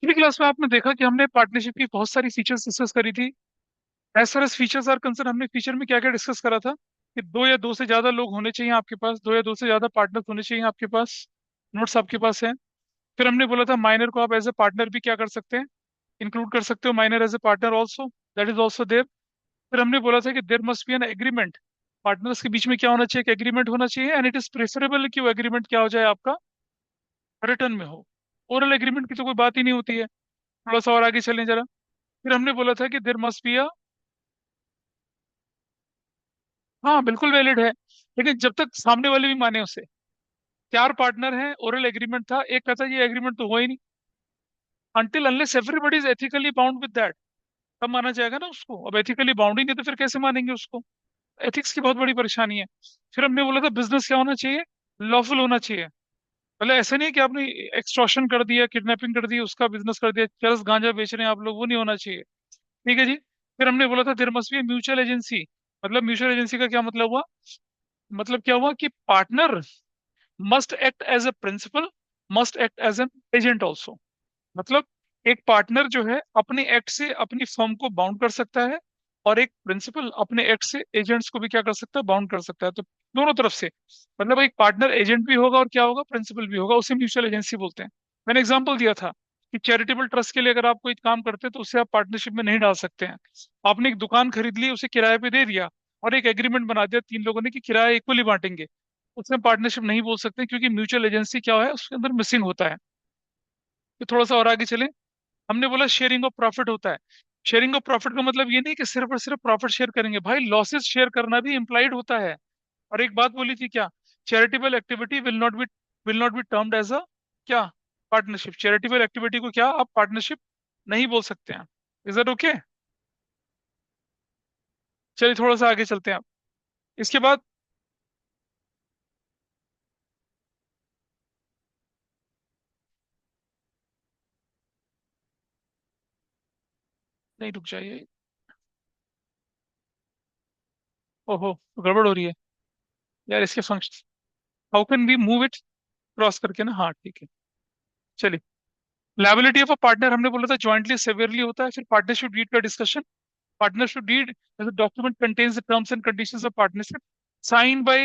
पिछली क्लास में आपने देखा कि हमने पार्टनरशिप की बहुत सारी फीचर्स डिस्कस करी थी। As far as features are concern, हमने फीचर में क्या क्या डिस्कस करा था कि दो या दो से ज्यादा लोग होने चाहिए आपके पास, दो या दो से ज्यादा पार्टनर होने चाहिए आपके पास। नोट्स आपके पास है। फिर हमने बोला था माइनर को आप एज ए पार्टनर भी क्या कर सकते हैं, इंक्लूड कर सकते हो minor as a partner also, that is also there. फिर हमने बोला था कि there must be an agreement, partners के बीच में क्या होना चाहिए, कि एग्रीमेंट होना चाहिए, एंड इट इज प्रेफरेबल कि वो एग्रीमेंट क्या हो जाए आपका, रिटर्न में हो। ओरल एग्रीमेंट की तो कोई बात ही नहीं होती है। थोड़ा सा और आगे चलें जरा। फिर हमने बोला था कि देर मस्ट बी अ, हाँ बिल्कुल वैलिड है, लेकिन जब तक सामने वाले भी माने उसे। चार पार्टनर हैं, ओरल एग्रीमेंट था, एक कहता है ये एग्रीमेंट तो हुआ ही नहीं। Until unless everybody is ethically bound with that, तब माना जाएगा ना उसको। अब एथिकली बाउंड ही नहीं तो फिर कैसे मानेंगे उसको। एथिक्स की बहुत बड़ी परेशानी है। फिर हमने बोला था बिजनेस क्या होना चाहिए, लॉफुल होना चाहिए। मतलब ऐसा नहीं है कि आपने एक्सटॉर्शन कर दिया, किडनैपिंग कर दी, उसका बिजनेस कर दिया, चरस गांजा बेच रहे हैं आप लोग, वो नहीं होना चाहिए। ठीक है जी। फिर हमने बोला था there must be mutual agency. मतलब म्यूचुअल एजेंसी का क्या मतलब हुआ, मतलब क्या हुआ कि partner must act as a principal, must act as an agent also. मतलब एक पार्टनर जो है अपने एक्ट से अपनी फर्म को बाउंड कर सकता है, और एक प्रिंसिपल अपने एक्ट से एजेंट्स को भी क्या कर सकता है, बाउंड कर सकता है। तो दोनों तरफ से, मतलब एक पार्टनर एजेंट भी होगा और क्या होगा, प्रिंसिपल भी होगा, उसे म्यूचुअल एजेंसी बोलते हैं। मैंने एग्जांपल दिया था कि चैरिटेबल ट्रस्ट के लिए अगर आप कोई काम करते हैं तो उसे आप पार्टनरशिप में नहीं डाल सकते हैं। आपने एक दुकान खरीद ली, उसे किराए पे दे दिया, और एक एग्रीमेंट बना दिया तीन लोगों ने कि किराया इक्वली बांटेंगे, उसमें पार्टनरशिप नहीं बोल सकते, क्योंकि म्यूचुअल एजेंसी क्या है उसके अंदर मिसिंग होता है। तो थोड़ा सा और आगे चलें। हमने बोला शेयरिंग ऑफ प्रॉफिट होता है। शेयरिंग ऑफ प्रॉफिट का मतलब ये नहीं कि सिर्फ और सिर्फ प्रॉफिट शेयर करेंगे, भाई लॉसेस शेयर करना भी इम्प्लाइड होता है। और एक बात बोली थी क्या, charitable activity will not be termed as a क्या, पार्टनरशिप। चैरिटेबल एक्टिविटी को क्या आप पार्टनरशिप नहीं बोल सकते हैं। Is that okay? चलिए थोड़ा सा आगे चलते हैं आप। इसके बाद, नहीं रुक जाइए, ओहो तो गड़बड़ हो रही है यार इसके function. How can we move it, cross करके ना, हाँ ठीक है। चलिए, लायबिलिटी ऑफ अ पार्टनर हमने बोला था ज्वाइंटली सेवियरली होता है। फिर पार्टनरशिप डीड का discussion. Partnership deed as a document contains the terms and conditions of partnership, signed by,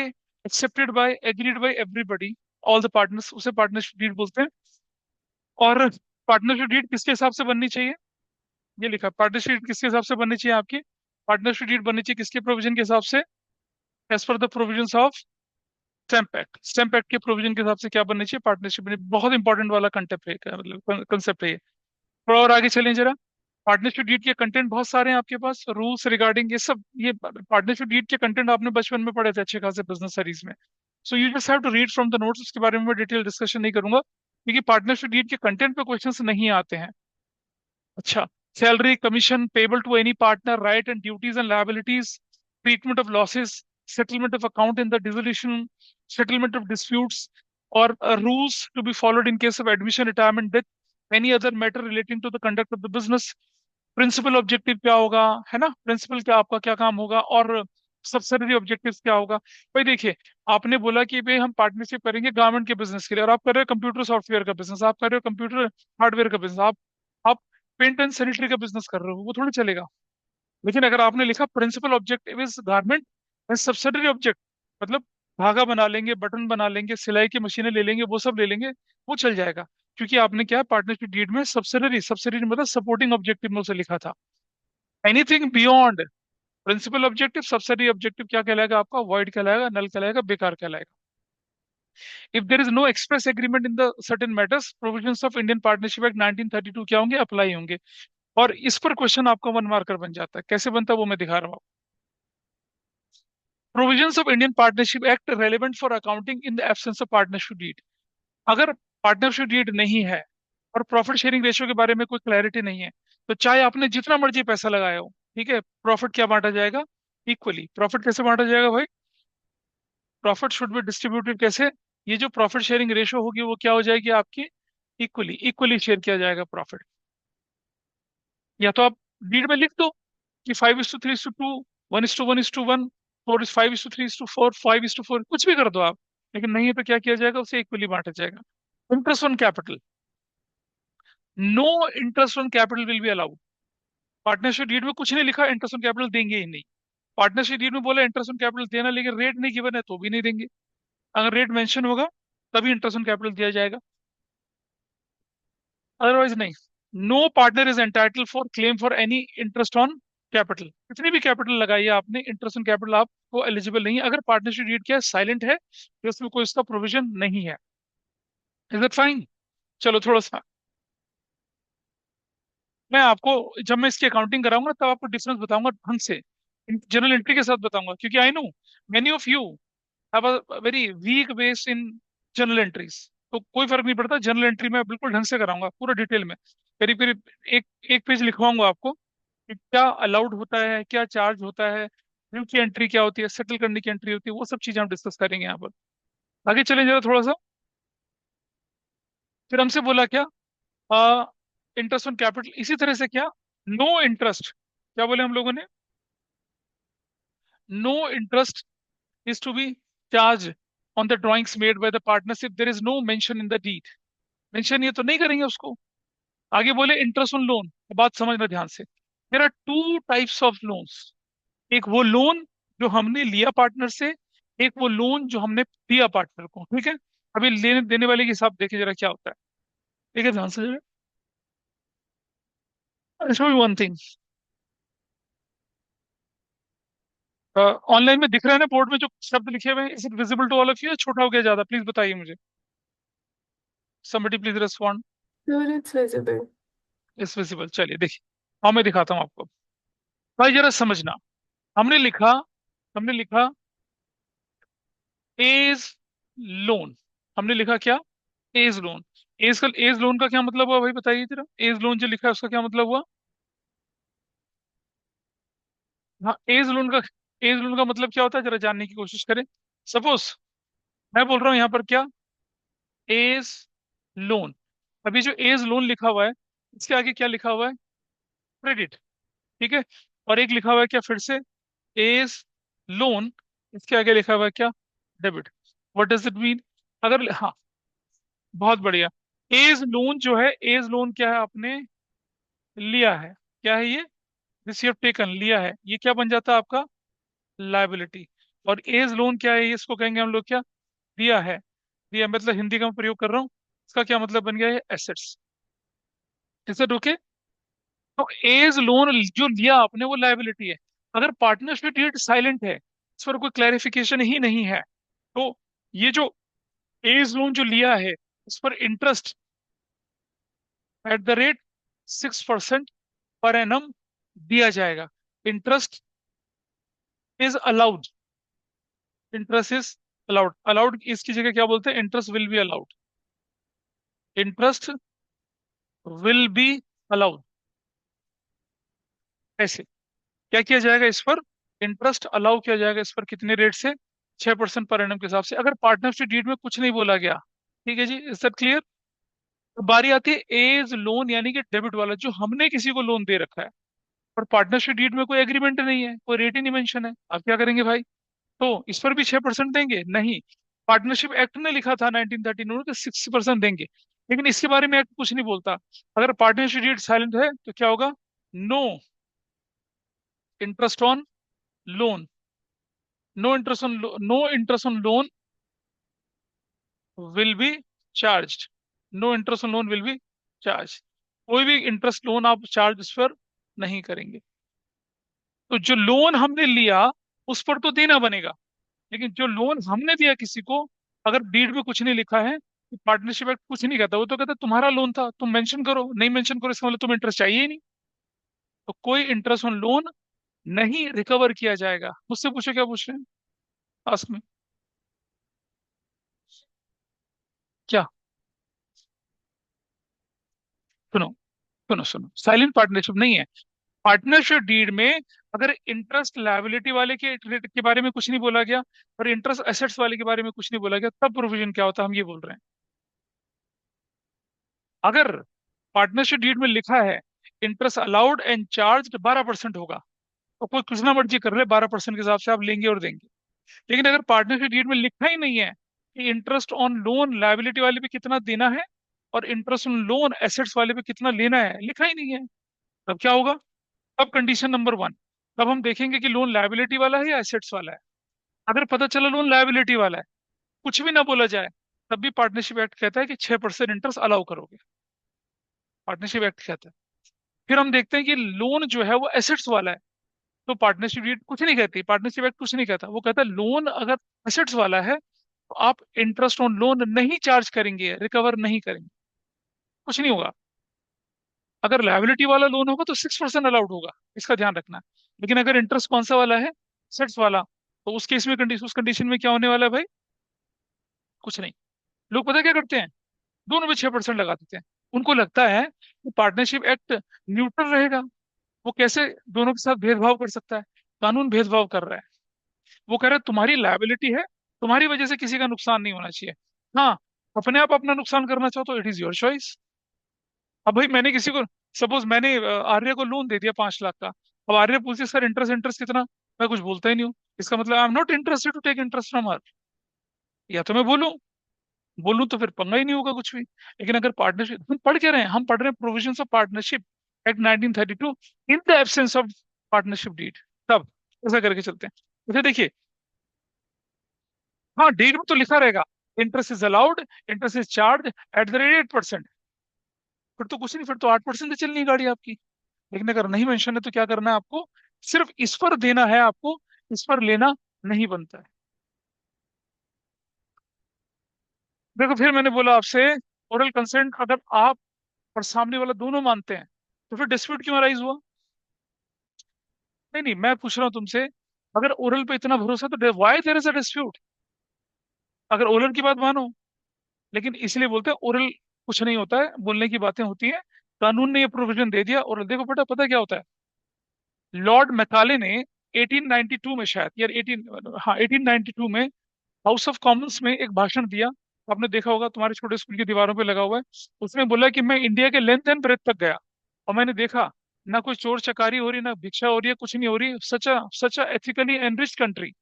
accepted by, agreed by everybody, all the partners, उसे पार्टनरशिप डीड बोलते हैं। और पार्टनरशिप डीड किसके हिसाब से बननी चाहिए, ये लिखा पार्टनरशिप डीड किसके हिसाब से बननी चाहिए आपकी, पार्टनरशिप डीड बननी चाहिए किसके प्रोविजन के हिसाब से, as per the provisions of stamp act. Stamp act के प्रोविजन के हिसाब से क्या बननी चाहिए पार्टनरशिप, बहुत इंपॉर्टेंट वाला कंटेप्ट है, मतलब कंसेप्ट है ये। थोड़ा और आगे चलें जरा। पार्टनरशिप डीड के कंटेंट बहुत सारे हैं आपके पास, रूल्स रिगार्डिंग ये सब, ये पार्टनरशिप डीड के कंटेंट आपने बचपन में पढ़े थे अच्छे खासे बिजनेस स्टडीज में। So you just have to read from the notes, उसके बारे में मैं डिटेल डिस्कशन नहीं करूंगा, क्योंकि पार्टनरशिप डीड के कंटेंट पे क्वेश्चंस नहीं आते हैं। अच्छा, salary commission payable to any partner, right and duties and liabilities, treatment of losses, settlement of account in the dissolution, settlement of disputes, और rules to be followed in case of admission, retirement, death, any other matter relating to the conduct of the business. Principal objective क्या होगा, है ना, principal क्या आपका क्या काम होगा, और सब्सिडरी ऑब्जेक्टिव्स क्या होगा। भाई देखिए, आपने बोला कि भाई हम पार्टनरशिप करेंगे गारमेंट के बिजनेस के लिए, और आप कर रहे हो कंप्यूटर सॉफ्टवेयर का बिजनेस, आप कर रहे हो कंप्यूटर हार्डवेयर का बिजनेस, आप पेंट एंड सैनिटरी का बिजनेस कर रहे हो, वो थोड़ी चलेगा। लेकिन अगर आपने लिखा principal objective is garment and subsidiary object, मतलब धागा बना लेंगे, बटन बना लेंगे, सिलाई की मशीनें ले लेंगे, वो सब ले लेंगे, वो चल जाएगा। क्योंकि आपने क्या पार्टनरशिप डीड में सब्सिडरी, सब्सिडरी मतलब सपोर्टिंग ऑब्जेक्टिव में उसे लिखा था। Anything beyond principal objective, subsidiary objective क्या कहलाएगा आपका, वॉइड कहलाएगा, नल कहलाएगा, बेकार कहलाएगा। If there is no express agreement in the certain matters, provisions of Indian partnership act 1932 क्या होंगे, अप्लाई होंगे। और इस पर क्वेश्चन आपका वन मार्कर बन जाता है। कैसे बनता है वो मैं दिखा रहा हूँ। Provisions of Indian partnership act relevant for accounting in the absence of partnership deed. अगर पार्टनरशिप डीड नहीं है और प्रॉफिट शेयरिंग रेशियो के बारे में कोई क्लैरिटी नहीं है, तो चाहे आपने जितना मर्जी पैसा लगाया हो, ठीक है, प्रॉफिट क्या बांटा जाएगा, इक्वली। प्रॉफिट कैसे बांटा जाएगा भाई, प्रॉफिट शुड बी डिस्ट्रीब्यूटेड कैसे, ये जो प्रॉफिट शेयरिंग रेशियो होगी वो क्या हो जाएगी आपकी, इक्वली, इक्वली शेयर किया जाएगा प्रॉफिट। या तो आप डीड में लिख दो कि 5:3:2, 1:1:1, 4:5:3:4, 5:4, कुछ भी कर दो आप। लेकिन नहीं है तो क्या किया जाएगा, उसे इक्वली बांटा जाएगा। Interest on capital, no interest on capital will be allowed. Partnership deed में कुछ नहीं लिखा, इंटरेस्ट ऑन कैपिटल देंगे ही नहीं। पार्टनरशिप डीड में बोला इंटरेस्ट ऑन कैपिटल देना, लेकिन रेट नहीं गिवन है तो भी नहीं देंगे। अगर रेट मेंशन होगा तभी इंटरेस्ट ऑन कैपिटल दिया जाएगा, अदरवाइज नहीं। No partner is entitle for claim for any interest on capital. कितनी भी कैपिटल लगाई है आपने, इंटरेस्ट ऑन कैपिटल आपको एलिजिबल नहीं है अगर पार्टनरशिप डीड क्या साइलेंट है, तो उसमें कोई इसका प्रोविजन नहीं है। Is it fine? चलो थोड़ा सा मैं आपको, जब मैं इसकी अकाउंटिंग कराऊंगा तब आपको डिफरेंस बताऊंगा ढंग से, जनरल एंट्री के साथ बताऊंगा, क्योंकि I know many of you have a very weak base in general entries. तो कोई फर्क नहीं पड़ता, जनरल एंट्री में बिल्कुल ढंग से कराऊंगा पूरा डिटेल में। करीब करीब एक एक पेज लिखवाऊंगा आपको कि क्या अलाउड होता है, क्या चार्ज होता है, ड्यू की एंट्री क्या होती है, सेटल करने की एंट्री होती है, वो सब चीजें हम डिस्कस करेंगे यहाँ पर। आगे चलें जरा थोड़ा सा। फिर हमसे बोला क्या, इंटरेस्ट ऑन कैपिटल, इसी तरह से क्या, नो इंटरेस्ट, क्या बोले हम लोगों ने, no interest is to be charged on the drawings made by the partnership, there is no mention in the deed। Mention ये तो नहीं करेंगे उसको। आगे बोले इंटरेस्ट ऑन लोन, बात समझना ध्यान से। There are two types of loans. एक वो लोन जो हमने लिया पार्टनर से, एक वो लोन जो हमने दिया पार्टनर को, ठीक है। अभी लेने देने वाले के हिसाब देखे जरा क्या होता है, ठीक है, ध्यान से जरा। Show you one thing, online में दिख रहा है ना बोर्ड में जो शब्द लिखे हुए हैं, is it visible to all of you, छोटा हो गया ज्यादा, प्लीज बताइए मुझे। Somebody please respond. Sure, it's visible. Is visible, चलिए देखिए। हाँ मैं दिखाता हूँ आपको, भाई जरा समझना। हमने लिखा, हमने लिखा एज लोन। हमने लिखा क्या, एज लोन। एज लोन का क्या मतलब हुआ भाई, बताइए जरा। एज लोन जो लिखा है उसका क्या मतलब हुआ। हाँ एज लोन का, एज लोन का मतलब क्या होता है जरा जानने की कोशिश करें। सपोज मैं बोल रहा हूँ यहाँ पर क्या, एज लोन। अभी जो एज लोन लिखा हुआ है, इसके आगे क्या लिखा हुआ है, क्रेडिट, ठीक है। और एक लिखा हुआ है क्या फिर से, एज लोन, इसके आगे लिखा हुआ है क्या, debit. What does it mean, अगर हाँ, बहुत बढ़िया। एज लोन जो है, एज लोन क्या है, आपने लिया है, क्या है ये, दिस यू हैव टेकन, लिया है, ये क्या बन जाता है आपका, लाइबिलिटी। और एज लोन क्या है, इसको कहेंगे हम लोग क्या, दिया है। दिया मतलब हिंदी का मैं प्रयोग कर रहा हूँ, इसका क्या मतलब बन गया है, एसेट्स। Is it okay. तो एज लोन जो लिया आपने वो लाइबिलिटी है। अगर पार्टनरशिप डीड साइलेंट है, इस पर कोई क्लैरिफिकेशन ही नहीं है, तो ये जो एज लोन जो लिया है उस पर interest at the rate 6% per annum दिया जाएगा। Interest is allowed, interest is allowed. Allowed इसकी जगह क्या बोलते हैं, interest will be allowed, interest will be allowed. ऐसे क्या किया जाएगा इस पर, इंटरेस्ट अलाउ किया जाएगा इस पर, कितने रेट से, 6% पर एनम के हिसाब से, अगर पार्टनरशिप डीड में कुछ नहीं बोला गया। ठीक है जी, इज दैट क्लियर। तो बारी आती है एज लोन यानी कि डेबिट वाला, जो हमने किसी को लोन दे रखा है और पार्टनरशिप डीड में कोई एग्रीमेंट नहीं है, कोई रेट ही नहीं मेंशन है, आप क्या करेंगे भाई। तो इस पर भी 6% देंगे, नहीं। पार्टनरशिप एक्ट ने लिखा था 1913 में कि 6% देंगे, लेकिन इसके बारे में एक्ट कुछ नहीं बोलता। अगर पार्टनरशिप डीड साइलेंट है तो क्या होगा, no interest on loan, no interest on, no interest on loan will be charge, no interest on loan will be charge. कोई भी इंटरेस्ट लोन आप चार्ज उस पर नहीं करेंगे। तो जो लोन हमने लिया उस पर तो देना बनेगा, लेकिन जो लोन हमने दिया किसी को, अगर डीड में कुछ नहीं लिखा है, तो पार्टनरशिप एक्ट कुछ नहीं कहता, वो तो कहता तुम्हारा लोन था, तुम मेंशन करो, नहीं मेंशन करो इसका मतलब तुम्हें इंटरेस्ट चाहिए ही नहीं। तो कोई इंटरेस्ट ऑन लोन नहीं रिकवर किया जाएगा। मुझसे पूछो क्या पूछ रहे हैं, आस्क में। क्या, सुनो, सुनो सुनो, साइलेंट पार्टनरशिप नहीं है। पार्टनरशिप डीड में अगर इंटरेस्ट लायबिलिटी वाले के बारे में कुछ नहीं बोला गया और इंटरेस्ट एसेट्स वाले के बारे में कुछ नहीं बोला गया, तब प्रोविजन क्या होता है, हम ये बोल रहे हैं। अगर पार्टनरशिप डीड में लिखा है इंटरेस्ट अलाउड एंड चार्ज 12% होगा, तो कोई कुछ ना मर्जी कर ले, 12% के हिसाब से आप लेंगे और देंगे। लेकिन अगर पार्टनरशिप डीड में लिखा ही नहीं है कि इंटरेस्ट ऑन लोन लायबिलिटी वाले पे कितना देना है और इंटरेस्ट ऑन लोन एसेट्स वाले पे कितना लेना है लिखा ही नहीं है। तब क्या होगा? अब कंडीशन नंबर वन, तब हम देखेंगे कि लोन लायबिलिटी वाला है या एसेट्स वाला है। अगर पता चला लोन लायबिलिटी वाला है, कुछ भी ना बोला जाए, तब भी पार्टनरशिप एक्ट कहता है कि 6% इंटरेस्ट अलाउ करोगे। पार्टनरशिप एक्ट कहता है। फिर हम देखते हैं कि लोन जो है वो एसेट्स वाला है, तो पार्टनरशिप डीड कुछ नहीं कहती, पार्टनरशिप एक्ट कुछ नहीं कहता। वो कहता है लोन अगर एसेट्स वाला है तो आप इंटरेस्ट ऑन लोन नहीं चार्ज करेंगे, रिकवर नहीं करेंगे, कुछ नहीं होगा। अगर लायबिलिटी वाला लोन होगा तो 6% अलाउड होगा, इसका ध्यान रखना। लेकिन अगर इंटरेस्ट कौन सा वाला है? एसेट्स वाला। तो उस केस में उस कंडीशन में क्या होने वाला है भाई? कुछ नहीं। लोग पता क्या करते हैं, दोनों में 6% लगा देते हैं। उनको लगता है कि पार्टनरशिप एक्ट न्यूट्रल रहेगा, वो कैसे दोनों के साथ भेदभाव कर सकता है। कानून भेदभाव कर रहा है। वो कह रहा है तुम्हारी लायबिलिटी है, तुम्हारी वजह से किसी का नुकसान नहीं होना चाहिए। हाँ, अपने आप अपना नुकसान करना चाहो तो इट इज योर चॉइस। अब भाई मैंने किसी को, सपोज मैंने आर्य को लोन दे दिया 5 लाख का। अब आर्य पूछे सर इंटरेस्ट इंटरेस्ट कितना, मैं कुछ बोलता ही नहीं हूँ। इसका मतलब I am not interested to take interest from her. या तो मैं बोलूं, बोलूं तो फिर पंगा ही नहीं होगा कुछ भी। लेकिन अगर पार्टनरशिप, हम पढ़ क्या रहे हैं, हम पढ़ रहे हैं provisions of partnership act 1932 in the absence of partnership deed. तब ऐसा करके चलते हैं। जैसे देखिए, हाँ डीड में तो लिखा रहेगा interest is allowed, interest is charge at the rate 8%। फिर तो कुछ नहीं, फिर तो 8% से चलनी है गाड़ी आपकी। लेकिन अगर नहीं मेंशन है तो क्या करना है आपको? सिर्फ इस पर देना है आपको, इस पर लेना नहीं बनता है। देखो फिर मैंने बोला आपसे, ओरल कंसेंट अगर आप और सामने वाला दोनों मानते हैं तो फिर डिस्प्यूट क्यों अराइज हुआ? नहीं नहीं, मैं पूछ रहा हूँ तुमसे, अगर ओरल पे इतना भरोसा तो why there is a dispute? अगर ओरल की बात मानो, लेकिन इसलिए बोलते हैं ओरल कुछ नहीं होता है, बोलने की बातें होती हैं। कानून ने ये प्रोविजन दे दिया। और देखो बेटा, पता क्या होता है, लॉर्ड मैकाले ने 1892 में शायद, यार 18, हाँ 1892 में हाउस ऑफ कॉमन्स में एक भाषण दिया। आपने देखा होगा, तुम्हारे छोटे स्कूल की दीवारों पे लगा हुआ है। उसने बोला कि मैं इंडिया के लेंथ एंड ब्रेथ तक गया और मैंने देखा ना कोई चोर चकारी हो रही, ना भिक्षा हो रही है, कुछ नहीं हो रही। सच अ एथिकली एनरिच्ड कंट्री।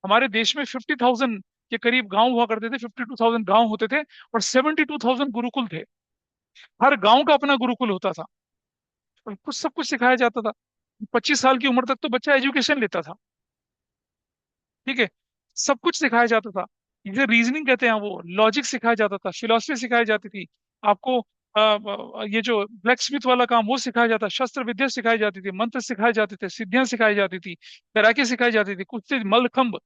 हमारे देश में 50,000 के करीब गांव हुआ करते थे, 52,000 गांव होते थे, और 72,000 गुरुकुल थे। हर गांव का अपना गुरुकुल होता था और कुछ सब कुछ सिखाया जाता था। 25 साल की उम्र तक तो बच्चा एजुकेशन लेता था। ठीक है, सब कुछ सिखाया जाता था। इसे रीजनिंग कहते हैं, वो लॉजिक सिखाया जाता था, फिलोसफी सिखाई जाती थी आपको। ये जो ब्लैक स्मिथ वाला काम वो सिखाया जाता, शस्त्र विद्या सिखाई जाती थी, मंत्र सिखाए जाते थे, सिद्धियां सिखाई जाती थी, तैराकी सिखाई जाती थी, कुश्ती मल्लखंब।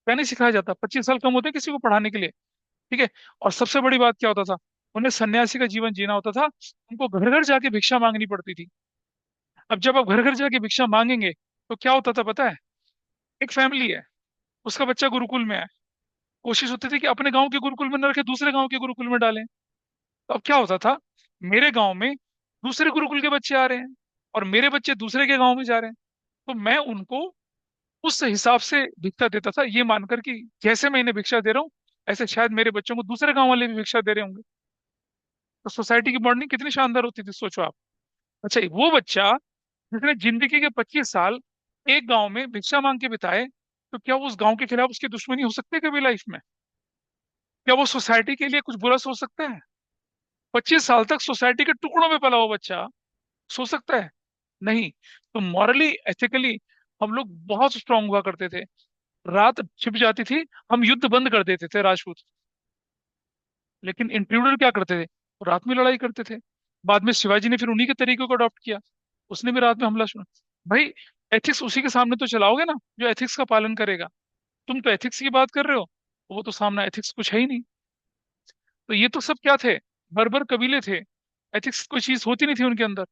क्या नहीं सिखाया जाता? 25 साल कम होते किसी को पढ़ाने के लिए। ठीक है। और सबसे बड़ी बात क्या होता था, उन्हें सन्यासी का जीवन जीना होता था। उनको घर घर जाके भिक्षा मांगनी पड़ती थी। अब जब आप घर घर जाके भिक्षा मांगेंगे तो क्या होता था पता है? एक फैमिली है, उसका बच्चा गुरुकुल में है, कोशिश होती थी कि अपने गांव के गुरुकुल में न रखे, दूसरे गांव के गुरुकुल में डालें। तो अब क्या होता था, मेरे गांव में दूसरे गुरुकुल के बच्चे आ रहे हैं और मेरे बच्चे दूसरे के गांव में जा रहे हैं। तो मैं उनको उस हिसाब से भिक्षा देता था, ये मानकर कि जैसे मैं इन्हें भिक्षा दे रहा हूँ, ऐसे शायद मेरे बच्चों को दूसरे गांव वाले भी भिक्षा दे रहे होंगे। तो सोसाइटी की बॉन्डिंग कितनी शानदार होती थी, सोचो आप। अच्छा, वो बच्चा जिसने जिंदगी के 25 साल एक गांव में भिक्षा मांग के बिताए, तो क्या वो उस गांव के खिलाफ उसकी दुश्मनी हो सकती है कभी लाइफ में? क्या वो सोसाइटी के लिए कुछ बुरा सोच सकता है? 25 साल तक सोसाइटी के टुकड़ों में पला हुआ बच्चा सोच सकता है? नहीं। तो मॉरली एथिकली हम लोग बहुत स्ट्रांग हुआ करते थे। रात छिप जाती थी, हम युद्ध बंद कर देते थे राजपूत। लेकिन इंट्रूडर क्या करते थे? रात में लड़ाई करते थे। बाद में शिवाजी ने फिर उन्हीं के तरीके को अडॉप्ट किया, उसने भी रात में हमला सुना। भाई, एथिक्स उसी के सामने तो चलाओगे ना जो एथिक्स का पालन करेगा। तुम तो एथिक्स की बात कर रहे हो, वो तो सामना एथिक्स कुछ है ही नहीं। तो ये तो सब क्या थे? बर्बर कबीले थे। एथिक्स कोई चीज होती नहीं थी उनके अंदर।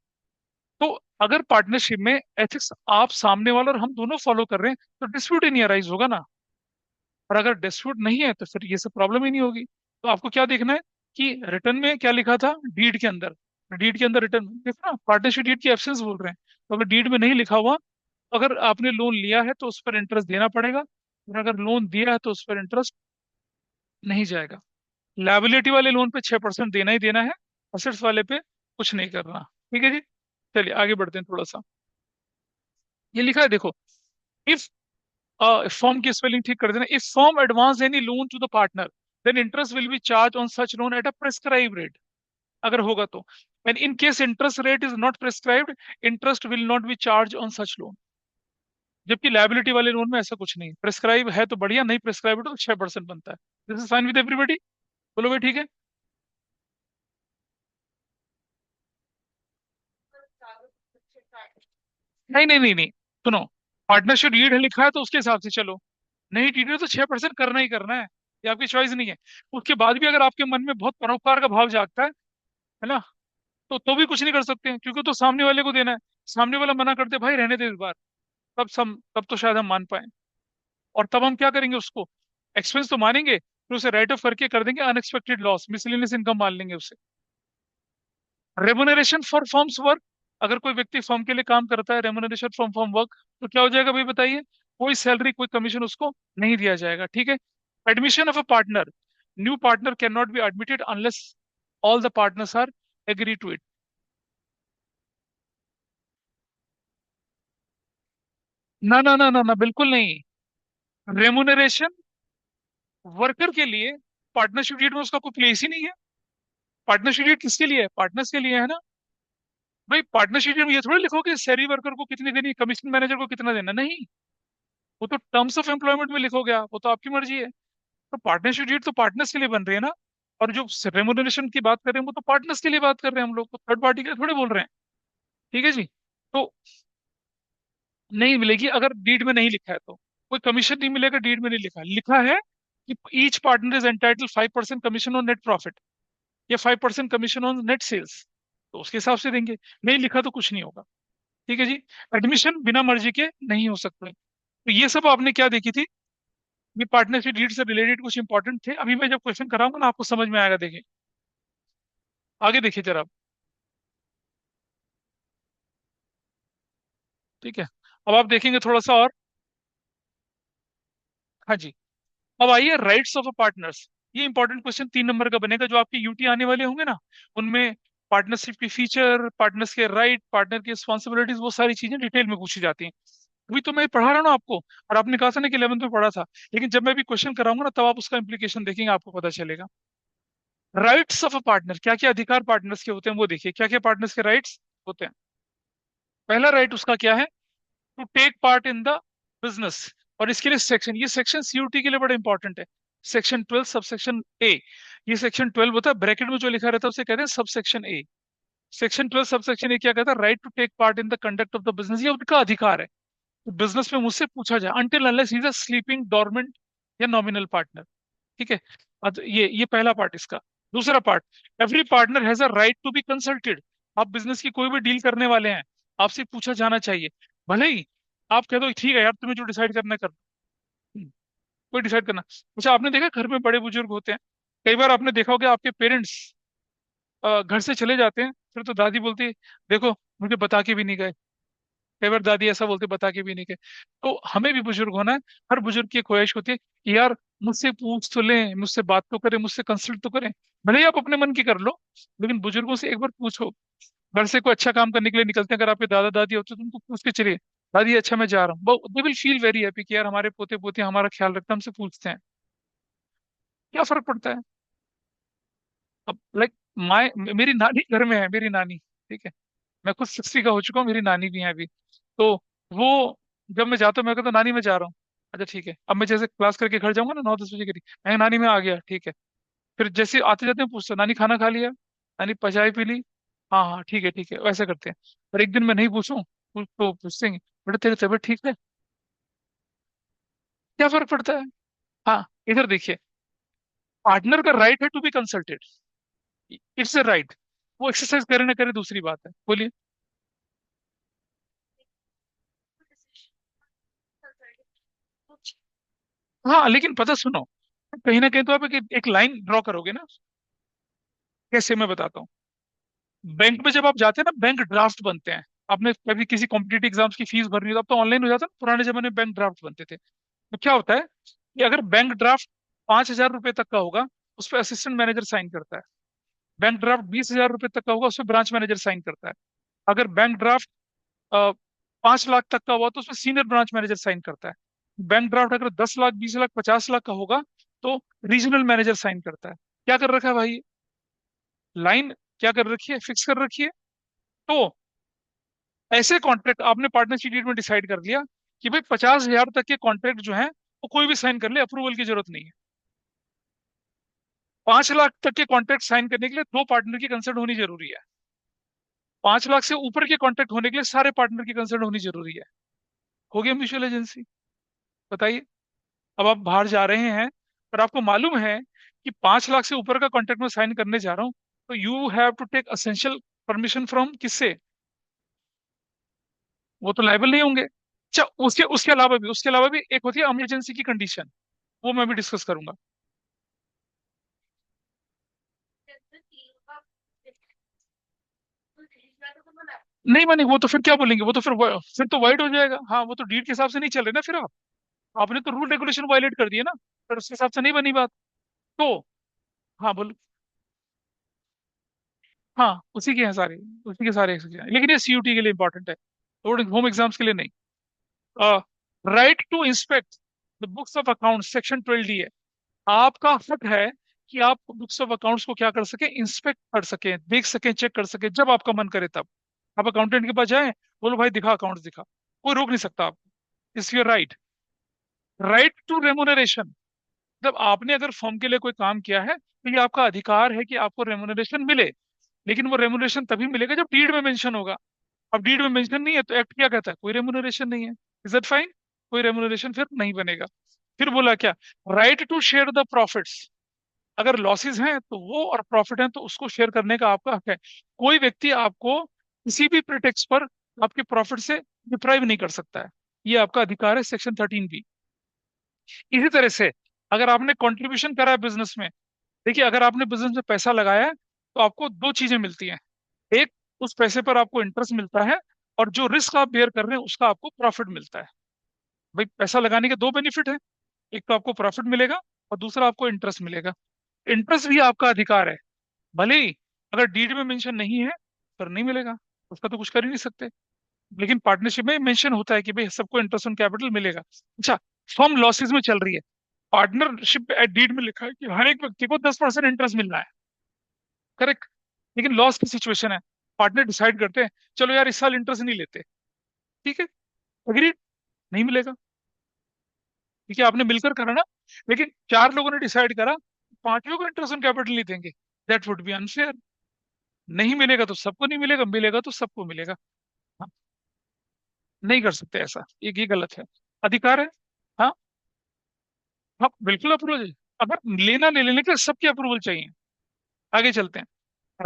तो अगर पार्टनरशिप में एथिक्स आप सामने वाला और हम दोनों फॉलो कर रहे हैं तो डिस्प्यूट ही नहीं अराइज होगा ना। और अगर डिस्प्यूट नहीं है तो फिर ये सब प्रॉब्लम ही नहीं होगी। तो आपको क्या देखना है कि रिटर्न में क्या लिखा था, डीड के अंदर। डीड के अंदर रिटर्न देखो ना, पार्टनरशिप डीड की एब्सेंस बोल रहे हैं। तो अगर डीड में नहीं लिखा हुआ, अगर आपने लोन लिया है तो उस पर इंटरेस्ट देना पड़ेगा, और अगर लोन दिया है तो उस पर इंटरेस्ट नहीं जाएगा। लायबिलिटी वाले लोन पे 6% देना ही देना है, असेट्स वाले पे कुछ नहीं करना। ठीक है जी। चलिए आगे बढ़ते हैं थोड़ा सा। ये लिखा है देखो, इफ फॉर्म की स्पेलिंग ठीक कर देना, if form advance any loan to the partner then interest will be charge on such loan at a prescribe rate. अगर होगा तो। And in case interest rate is not prescribed, interest will not be charge on such loan. जबकि liability वाले loan में ऐसा कुछ नहीं, prescribe है तो बढ़िया, नहीं प्रिस्क्राइब तो 6% बनता है। This is fine with everybody. बोलो भाई ठीक है। नहीं नहीं नहीं नहीं, सुनो, पार्टनरशिप डीड है लिखा है तो उसके हिसाब से चलो। नहीं डीड है तो 6% करना ही करना है, ये आपकी चॉइस नहीं है। उसके बाद भी अगर आपके मन में बहुत परोपकार का भाव जागता है ना, तो भी कुछ नहीं कर सकते हैं, क्योंकि तो सामने वाले को देना है। सामने वाला मना करते भाई रहने दे इस बार, तब तो शायद हम मान पाए। और तब हम क्या करेंगे, उसको एक्सपेंस तो मानेंगे, फिर उसे राइट ऑफ करके कर देंगे अनएक्सपेक्टेड लॉस, मिसलेनियस इनकम मान लेंगे उसे। रेमुनरेशन फॉर फर्म्स वर्क, अगर कोई व्यक्ति फर्म के लिए काम करता है, रेमुनरेशन फ्रॉम फर्म वर्क, तो क्या हो जाएगा भाई बताइए। कोई सैलरी कोई कमीशन उसको नहीं दिया जाएगा, ठीक है। Admission of a partner, new partner can not be admitted unless all the partners are agree to it. ना ना ना ना ना, बिल्कुल नहीं। रेमुनरेशन वर्कर के लिए, पार्टनरशिप डीड में उसका कोई प्लेस ही नहीं है। पार्टनरशिप डीड किसके लिए है, पार्टनर्स के लिए है ना। भाई पार्टनरशिप डीड में ये थोड़ी लिखो कि सैलरी वर्कर को कितनी देनी, कमीशन मैनेजर को कितना देना, नहीं। वो तो टर्म्स ऑफ एम्प्लॉयमेंट में लिखोगे आप, वो तो आपकी मर्जी है। तो पार्टनरशिप डीड तो पार्टनर्स के लिए बन रही है ना। और जो रेमुनरेशन की बात कर रहे हैं वो तो पार्टनर्स के लिए बात कर रहे हैं, हम लोग तो थर्ड पार्टी के लिए थोड़ी बोल रहे हैं। ठीक है जी। तो नहीं मिलेगी अगर डीड में नहीं लिखा है तो। कोई कमीशन नहीं मिलेगा, डीड में नहीं लिखा, लिखा है कि each partner is entitle 5% commission on net profit, या 5% कमीशन ऑन नेट सेल्स, तो उसके हिसाब से देंगे। नहीं लिखा तो कुछ नहीं होगा। ठीक है जी। एडमिशन बिना मर्जी के नहीं हो सकते। तो ये सब आपने क्या देखी थी, ये पार्टनरशिप डीड से रिलेटेड कुछ इंपॉर्टेंट थे। अभी मैं जब क्वेश्चन कराऊंगा ना आपको समझ में आएगा, देखिए। आगे देखिए जरा। ठीक है। अब आप देखेंगे थोड़ा सा और। हाँ जी। अब आइए राइट्स ऑफ अ पार्टनर्स। ये इंपॉर्टेंट क्वेश्चन 3 नंबर का बनेगा, जो आपके यूटी आने वाले होंगे ना, उनमें पार्टनरशिप की फीचर, पार्टनर्स के राइट, पार्टनर की रिस्पॉन्सिबिलिटीज, वो सारी चीजें डिटेल में पूछी जाती हैं। अभी तो मैं पढ़ा रहा हूँ ना आपको, और आपने कहा था ना कि 11th में पढ़ा था, लेकिन जब मैं भी क्वेश्चन कराऊंगा ना तब आप उसका इंप्लीकेशन देखेंगे, आपको पता चलेगा। राइट्स ऑफ अ पार्टनर, क्या क्या अधिकार पार्टनर्स के होते हैं वो देखिए, क्या क्या पार्टनर्स के राइट्स होते हैं। पहला राइट उसका क्या है, to take part in the business. और इसके लिए सेक्शन, ये सेक्शन सीयूटी के लिए बड़ा इंपॉर्टेंट है। Section 12 sub section A. ये सेक्शन 12 होता है, ब्रैकेट में जो लिखा रहता है उसे कहते हैं sub section A. Section 12 sub section A क्या कहता है, right to take part in the conduct of the business, ये उनका अधिकार है। तो बिजनेस में मुझसे पूछा जाए, until unless he is a sleeping dormant या नॉमिनल पार्टनर। ठीक है। अब ये पहला पार्ट इसका। दूसरा part, every partner has a right to be consulted. आप बिजनेस की कोई भी डील करने वाले हैं, आपसे पूछा जाना चाहिए। भले ही आप कह दो ठीक है यार, तुम्हें जो डिसाइड करना है कर दो। कोई डिसाइड करना। अच्छा, आपने देखा घर में बड़े बुजुर्ग होते हैं, कई बार आपने देखा होगा आपके पेरेंट्स घर से चले जाते हैं, फिर तो दादी बोलती है देखो मुझे बता के भी नहीं गए। कई बार दादी ऐसा बोलते बता के भी नहीं गए। तो हमें भी बुजुर्ग होना है। हर बुजुर्ग की एक ख्वाहिश होती है कि यार मुझसे पूछ तो लें, मुझसे बात तो करें, मुझसे कंसल्ट तो करें। भले ही आप अपने मन की कर लो, लेकिन बुजुर्गों से एक बार पूछो। घर से कोई अच्छा काम करने के लिए निकलते हैं, अगर आपके दादा दादी होते तो उनको पूछ के चलिए, दादी अच्छा मैं जा रहा हूँ, they will feel very happy कि यार हमारे पोते पोते हमारा ख्याल रखते हैं, हमसे पूछते हैं। क्या फर्क पड़ता है। अब लाइक माय मेरी नानी घर में है, मेरी नानी। ठीक है। मैं खुद 60 का हो चुका हूँ, मेरी नानी भी है अभी। तो वो जब मैं जाता हूँ मैं कहता हूँ नानी मैं जा रहा हूँ। अच्छा ठीक है। अब मैं जैसे क्लास करके घर जाऊंगा ना 9-10 बजे करीब, मैं नानी मैं आ गया, ठीक है। फिर जैसे आते जाते हैं पूछते नानी खाना खा लिया, नानी चाय पी ली, हाँ हाँ ठीक है ठीक है, वैसे करते हैं। पर एक दिन मैं नहीं पूछूं तो पूछते हैं बेटा तेरी तबीयत ठीक है। क्या फर्क पड़ता है। हाँ, इधर देखिए, पार्टनर का राइट है to be consulted, it's a right. वो एक्सरसाइज करे ना करे दूसरी बात है, बोलिए। हाँ लेकिन पता सुनो, कहीं ना कहीं तो आप एक लाइन ड्रॉ करोगे ना। कैसे, मैं बताता हूँ। बैंक में जब आप जाते हैं ना, बैंक ड्राफ्ट बनते हैं। आपने कभी किसी कॉम्पिटेटिव एग्जाम्स की फीस भरनी हो तो अब तो ऑनलाइन हो जाता है ना, पुराने जमाने में बैंक ड्राफ्ट बनते थे। तो क्या होता है कि अगर बैंक ड्राफ्ट 5,000 रुपए तक का होगा, उस पर असिस्टेंट मैनेजर साइन करता है। बैंक ड्राफ्ट 20,000 रुपए तक का होगा, उस पर ब्रांच मैनेजर साइन करता है। अगर बैंक ड्राफ्ट 5 लाख तक का हुआ तो उसमें सीनियर ब्रांच मैनेजर साइन करता है। बैंक ड्राफ्ट अगर 10 लाख, 20 लाख, 50 लाख का होगा तो रीजनल मैनेजर साइन करता है। क्या कर रखा है भाई, लाइन क्या कर रखी है, फिक्स कर रखी है। तो ऐसे कॉन्ट्रैक्ट आपने पार्टनरशिप डीड में डिसाइड कर लिया कि भाई 50,000 तक के कॉन्ट्रैक्ट जो है वो कोई भी साइन कर ले, अप्रूवल की जरूरत नहीं है। 5 लाख तक के कॉन्ट्रैक्ट साइन करने के लिए दो पार्टनर की कंसर्ट होनी जरूरी है। 5 लाख से ऊपर के कॉन्ट्रैक्ट होने के लिए सारे पार्टनर की कंसर्ट होनी जरूरी है। हो गया म्यूचुअल एजेंसी। बताइए। अब आप बाहर जा रहे हैं और आपको मालूम है कि 5 लाख से ऊपर का कॉन्ट्रैक्ट में साइन करने जा रहा हूँ, तो you have to take essential permission from किससे? वो तो लायबल नहीं होंगे। अच्छा, उसके उसके अलावा भी एक होती है इमरजेंसी की कंडीशन। वो मैं भी डिस्कस करूंगा। नहीं मानेंगे वो तो फिर क्या बोलेंगे, वो तो फिर तो वाइड हो जाएगा। हाँ, वो तो डीड के हिसाब से नहीं चल रहे ना फिर आप। आपने तो रूल रेगुलेशन वायलेट कर दिया ना। फिर उसके हिसाब से नहीं बनी बात। तो हाँ बोलो। हाँ, उसी के हैं सारे। उसी के सारे exception हैं। लेकिन ये सीयूटी के लिए इंपॉर्टेंट है, और होम एग्जाम्स के लिए नहीं। Right to inspect the books of account, section 12D है। आपका हक है कि आप बुक्स ऑफ अकाउंट्स को क्या कर सके, इंस्पेक्ट कर सके, देख सके, चेक कर सके, जब आपका मन करे तब। आप अकाउंटेंट के पास जाएं, बोलो भाई दिखा अकाउंट्स दिखा, कोई रोक नहीं सकता आपको। It's your right. Right to remuneration, मतलब आपने अगर फर्म के लिए कोई काम किया है तो ये आपका अधिकार है कि आपको रेमुनरेशन मिले। लेकिन वो रेमुनरेशन तभी मिलेगा जब डीड में मेंशन होगा। अब डीड में मेंशन नहीं है तो एक्ट क्या कहता है, कोई रेमुनरेशन नहीं है। Is that fine? कोई रेमुनरेशन फिर नहीं बनेगा। फिर बोला क्या, right to share the profits, अगर लॉसेस हैं तो वो, और प्रॉफिट है तो उसको शेयर करने का आपका हक है। कोई व्यक्ति आपको किसी भी प्रिटेक्स्ट पर आपके प्रॉफिट से डिप्राइव नहीं कर सकता है। ये आपका अधिकार है, सेक्शन 13B। इसी तरह से अगर आपने कंट्रीब्यूशन करा है बिजनेस में, देखिए अगर आपने बिजनेस में पैसा लगाया है तो आपको दो चीजें मिलती हैं। एक, उस पैसे पर आपको इंटरेस्ट मिलता है, और जो रिस्क आप बेयर कर रहे हैं उसका आपको प्रॉफिट मिलता है। भाई पैसा लगाने के दो बेनिफिट है, एक तो आपको प्रॉफिट मिलेगा और दूसरा आपको इंटरेस्ट मिलेगा। इंटरेस्ट भी आपका अधिकार है, भले ही अगर डीड में मेंशन नहीं है पर नहीं मिलेगा, उसका तो कुछ कर ही नहीं सकते। लेकिन पार्टनरशिप में मेंशन होता है कि भाई सबको इंटरेस्ट ऑन कैपिटल मिलेगा। अच्छा, फर्म लॉसेज में चल रही है, पार्टनरशिप डीड में लिखा है कि हर एक व्यक्ति को 10% इंटरेस्ट मिलना है। करेक्ट। लेकिन लॉस की सिचुएशन है, पार्टनर डिसाइड करते हैं चलो यार इस साल इंटरेस्ट नहीं लेते। ठीक है, अग्रीड, नहीं मिलेगा। ठीक है, आपने मिलकर करा ना। लेकिन चार लोगों ने डिसाइड करा, पांचों को इंटरेस्ट ऑन कैपिटल नहीं देंगे, दैट वुड बी अनफेयर। नहीं मिलेगा तो सबको नहीं मिलेगा, मिलेगा तो सबको मिलेगा। हाँ, नहीं कर सकते ऐसा, ये गलत है। अधिकार है। हाँ। हाँ बिल्कुल अप्रूवल, अगर लेना ले लेने के लिए सबकी अप्रूवल चाहिए। आगे चलते हैं।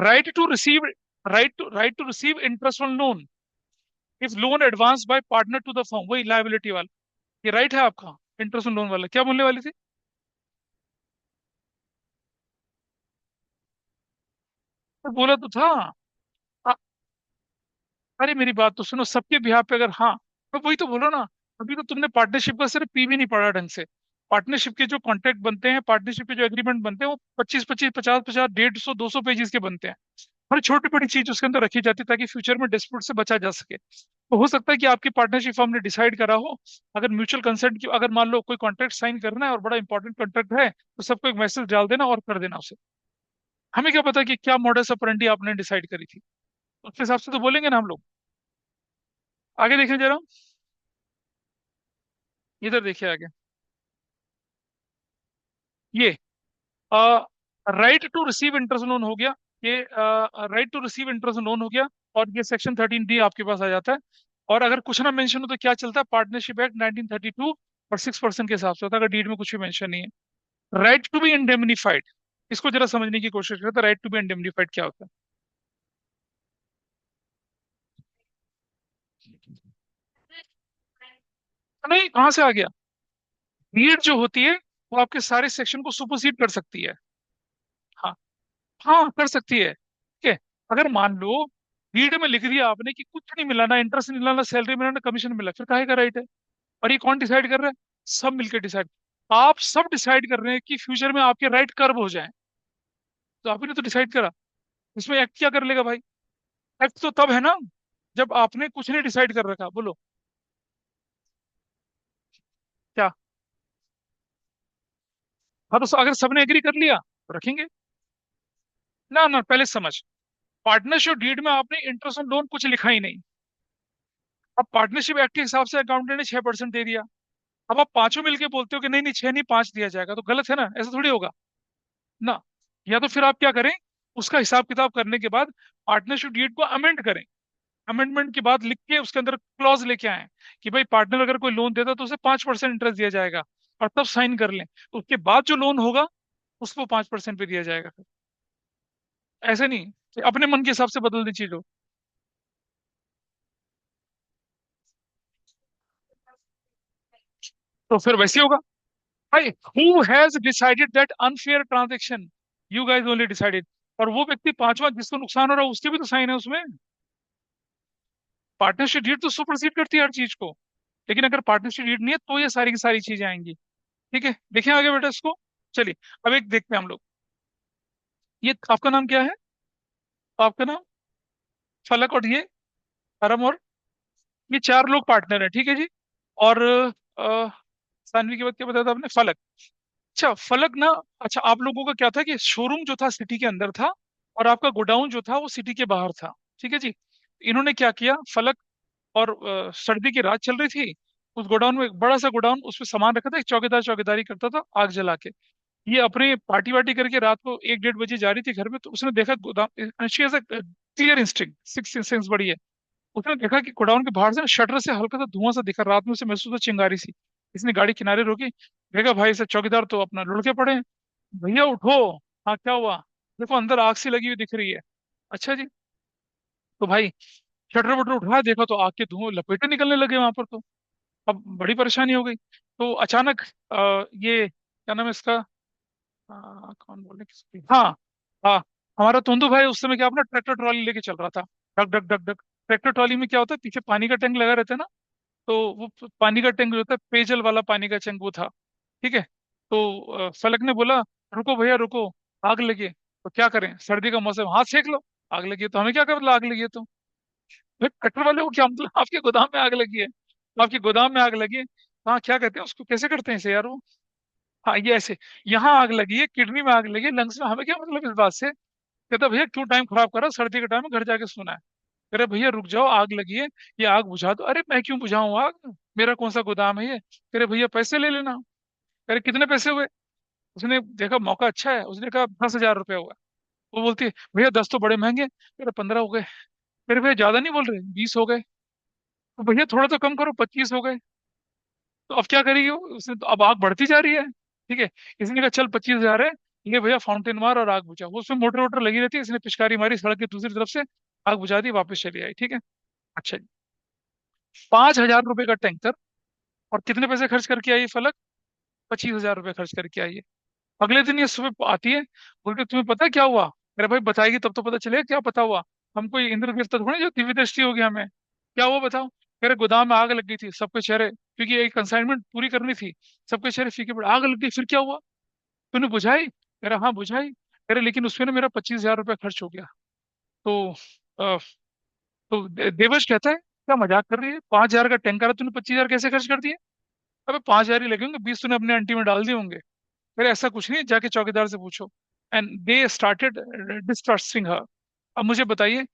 Right to receive, right to receive interest on loan if loan advance by partner to the firm, वही लायबिलिटी वाला। ये राइट है आपका, इंटरेस्ट ऑन लोन वाला। क्या बोलने वाली थी? तो बोला तो था। अ- अरे मेरी बात तो सुनो, सबके बिहाफ पे अगर हाँ, तो वही तो बोलो ना। अभी तो तुमने पार्टनरशिप का सिर्फ पी भी नहीं पढ़ा ढंग से। पार्टनरशिप के जो कॉन्ट्रैक्ट बनते हैं, पार्टनरशिप के जो एग्रीमेंट बनते हैं, वो 25-25, 50-50, 150, 200 पेजेस के बनते हैं। हर छोटी बड़ी चीज उसके अंदर रखी जाती है ताकि फ्यूचर में डिस्प्यूट से बचा जा सके। तो हो सकता है कि आपकी पार्टनरशिप फर्म ने डिसाइड करा हो, अगर म्यूचुअल कंसेंट की, अगर मान लो कोई कॉन्ट्रैक्ट साइन करना है और बड़ा इंपॉर्टेंट कॉन्ट्रैक्ट है, तो सबको एक मैसेज डाल देना और कर देना उसे। हमें क्या पता कि क्या मॉडस ऑपरेंडी आपने डिसाइड करी थी, उसके हिसाब से तो बोलेंगे ना हम लोग। आगे देखें जरा, इधर देखिए आगे। ये right to receive interest loan हो गया। ये right to receive interest loan हो गया। और ये सेक्शन 13D आपके पास आ जाता है। और अगर कुछ ना मेंशन हो तो क्या चलता है, पार्टनरशिप एक्ट 1932 और 6% के हिसाब से होता है, अगर डीड में कुछ भी मेंशन नहीं है। राइट टू बी इंडेमनीफाइड, इसको जरा समझने की कोशिश करते हैं, राइट टू बी इंडेमनीफाइड क्या होता है। नहीं, कहाँ से आ गया? डीड जो होती है वो आपके सारे सेक्शन को सुपरसीड कर सकती है। हाँ। हाँ कर सकती है, ठीक है। अगर मान लो डीड में लिख दिया आपने कि कुछ नहीं मिला, ना इंटरेस्ट नहीं मिला, ना सैलरी मिला, ना कमीशन मिला, फिर काहे का राइट है? और ये कौन डिसाइड कर रहा है? सब मिलकर डिसाइड। आप सब डिसाइड कर रहे हैं कि फ्यूचर में आपके राइट कर्व हो जाएं, तो आपने तो डिसाइड करा। इसमें एक्ट क्या कर लेगा भाई? एक्ट तो तब है ना जब आपने कुछ नहीं डिसाइड कर रखा। बोलो क्या। हाँ तो अगर सबने एग्री कर लिया तो रखेंगे। ना ना, पहले समझ, पार्टनरशिप डीड में आपने इंटरेस्ट ऑन लोन कुछ लिखा ही नहीं। अब पार्टनरशिप एक्ट के हिसाब से अकाउंटेंट ने 6% दे दिया। अब आप पांचों मिलके बोलते हो कि नहीं नहीं, 6 नहीं 5 दिया जाएगा, तो गलत है ना, ऐसा थोड़ी होगा ना। या तो फिर आप क्या करें, उसका हिसाब किताब करने के बाद पार्टनरशिप डीड को अमेंड करें। अमेंडमेंट के बाद लिख के उसके अंदर क्लॉज लेके आए कि भाई पार्टनर अगर कोई लोन देता तो उसे 5% इंटरेस्ट दिया जाएगा, और तब साइन कर लें। उसके बाद जो लोन होगा उसको 5% पे दिया जाएगा। ऐसे नहीं कि अपने मन के हिसाब से बदल दी चीजों। तो फिर वैसे ही होगा। भाई who has decided that unfair transaction? You guys only decided. और वो व्यक्ति पांचवा जिसको नुकसान हो रहा है उसके भी तो साइन है उसमें। पार्टनरशिप डीड तो सुपरसीड करती है हर चीज को। लेकिन अगर पार्टनरशिप डीड नहीं है तो ये सारी की सारी चीजें आएंगी। ठीक है, देखें आगे बेटा इसको। चलिए, अब एक देखते हैं हम लोग। ये आपका नाम क्या है? आपका नाम फलक, और ये परम, और ये चार लोग पार्टनर हैं, ठीक है जी। और सानवी के बाद क्या बताया था आपने? फलक। अच्छा फलक ना। अच्छा, आप लोगों का क्या था कि शोरूम जो था सिटी के अंदर था, और आपका गोडाउन जो था वो सिटी के बाहर था। ठीक है जी। इन्होंने क्या किया, फलक, और सर्दी की रात चल रही थी। उस गोडाउन में एक बड़ा सा गोडाउन, उसमें सामान रखा था, एक चौकीदार चौकीदारी करता था आग जला के। ये अपने पार्टी वार्टी करके रात को 1 1:30 बजे जा रही थी घर में, तो उसने देखा गोदाम, she has a clear instinct, six sense बड़ी है। उसने देखा कि गोडाउन के बाहर से ना शटर से हल्का सा धुआं सा दिखा, रात में उसे महसूस हुआ चिंगारी सी। इसने गाड़ी किनारे रोकी। देखा भाई से चौकीदार तो अपना लुढ़के पड़े हैं। भैया उठो। हाँ क्या हुआ? देखो अंदर आग सी लगी हुई दिख रही है। अच्छा जी। तो भाई शटर वटर उठाया, देखा तो आग के धुआं लपेटे निकलने लगे वहां पर। तो अब बड़ी परेशानी हो गई। तो अचानक ये क्या नाम है इसका, कौन बोले किसकी, हाँ, हाँ, हमारा तोंदू भाई उस समय क्या अपना ट्रैक्टर ट्रॉली लेके चल रहा था। Duck duck duck duck. Tractor trolley में क्या होता है, पीछे पानी का टैंक लगा रहता है ना। तो वो पानी का टैंक जो होता है, पेयजल वाला पानी का टैंक वो था। ठीक है। तो फलक ने बोला, रुको भैया रुको, आग लगी है। तो क्या करें, सर्दी का मौसम, हाथ सेक लो। आग लगी है तो हमें क्या कर, आग लगी है तो भाई ट्रैक्टर वाले को क्या मतलब, आपके गोदाम में आग लगी है तो आपके गोदाम में आग लगी है। हाँ क्या कहते हैं उसको, कैसे करते हैं इसे यार वो। हाँ ये ऐसे, यहाँ आग लगी है, किडनी में आग लगी है, लंग्स में, हमें क्या मतलब इस बात से। कहता भैया क्यों टाइम खराब करा, सर्दी के टाइम में घर जाके सोना है। कह रहे भैया रुक जाओ, आग लगी है, ये आग बुझा दो। अरे मैं क्यों बुझाऊं आग, मेरा कौन सा गोदाम है ये। कह रहे भैया पैसे ले लेना। कह रहे कितने पैसे हुए? उसने देखा मौका अच्छा है, उसने कहा 10,000 रुपया हुआ। वो बोलती है भैया 10 तो बड़े महंगे। कह रहे 15 हो गए। कह रहे भैया ज्यादा नहीं बोल रहे, 20 हो गए। तो भैया थोड़ा तो कम करो, 25 हो गए। तो अब क्या करेगी वो, उसने तो अब आग बढ़ती जा रही है। ठीक है। इसने कहा चल 25,000 है, ये भैया फाउंटेन मार और आग बुझा। वो उसमें मोटर वोटर लगी रहती है, इसने पिचकारी मारी सड़क की दूसरी तरफ से, आग बुझा दी, वापस चली आई। ठीक है। अच्छा जी। 5,000 रुपए का टैंकर, और कितने पैसे खर्च करके आई ये फलक? 25,000 रुपए खर्च करके आई है। अगले दिन ये सुबह आती है, बोलते तुम्हें पता है क्या हुआ? अरे भाई बताएगी तब तो पता चलेगा क्या पता हुआ। हम कोई इंद्र देवता थोड़ी जो दिव्य दृष्टि होगी हमें। क्या हुआ बताओ? कह रहे गोदाम में आग लग गई थी, सबके चेहरे, क्योंकि एक कंसाइनमेंट पूरी करनी थी, सबके चेहरे फीके पड़े, आग लग गई, फिर क्या हुआ? तूने बुझाई? कह रहा हाँ बुझाई। कह रहे लेकिन उसमें ना मेरा 25,000 रुपया खर्च हो गया। तो अ, तो देवश कहता है क्या मजाक कर रही है, 5,000 का टैंकर है, तूने 25,000 कैसे खर्च कर दिए? अबे 5,000 ही लगे होंगे, 20 तूने अपने अंटी में डाल दिए होंगे। फिर ऐसा कुछ नहीं है, जाके चौकीदार से पूछो। एंड दे स्टार्टेड डिस्ट्रस्टिंग हर। अब मुझे बताइए,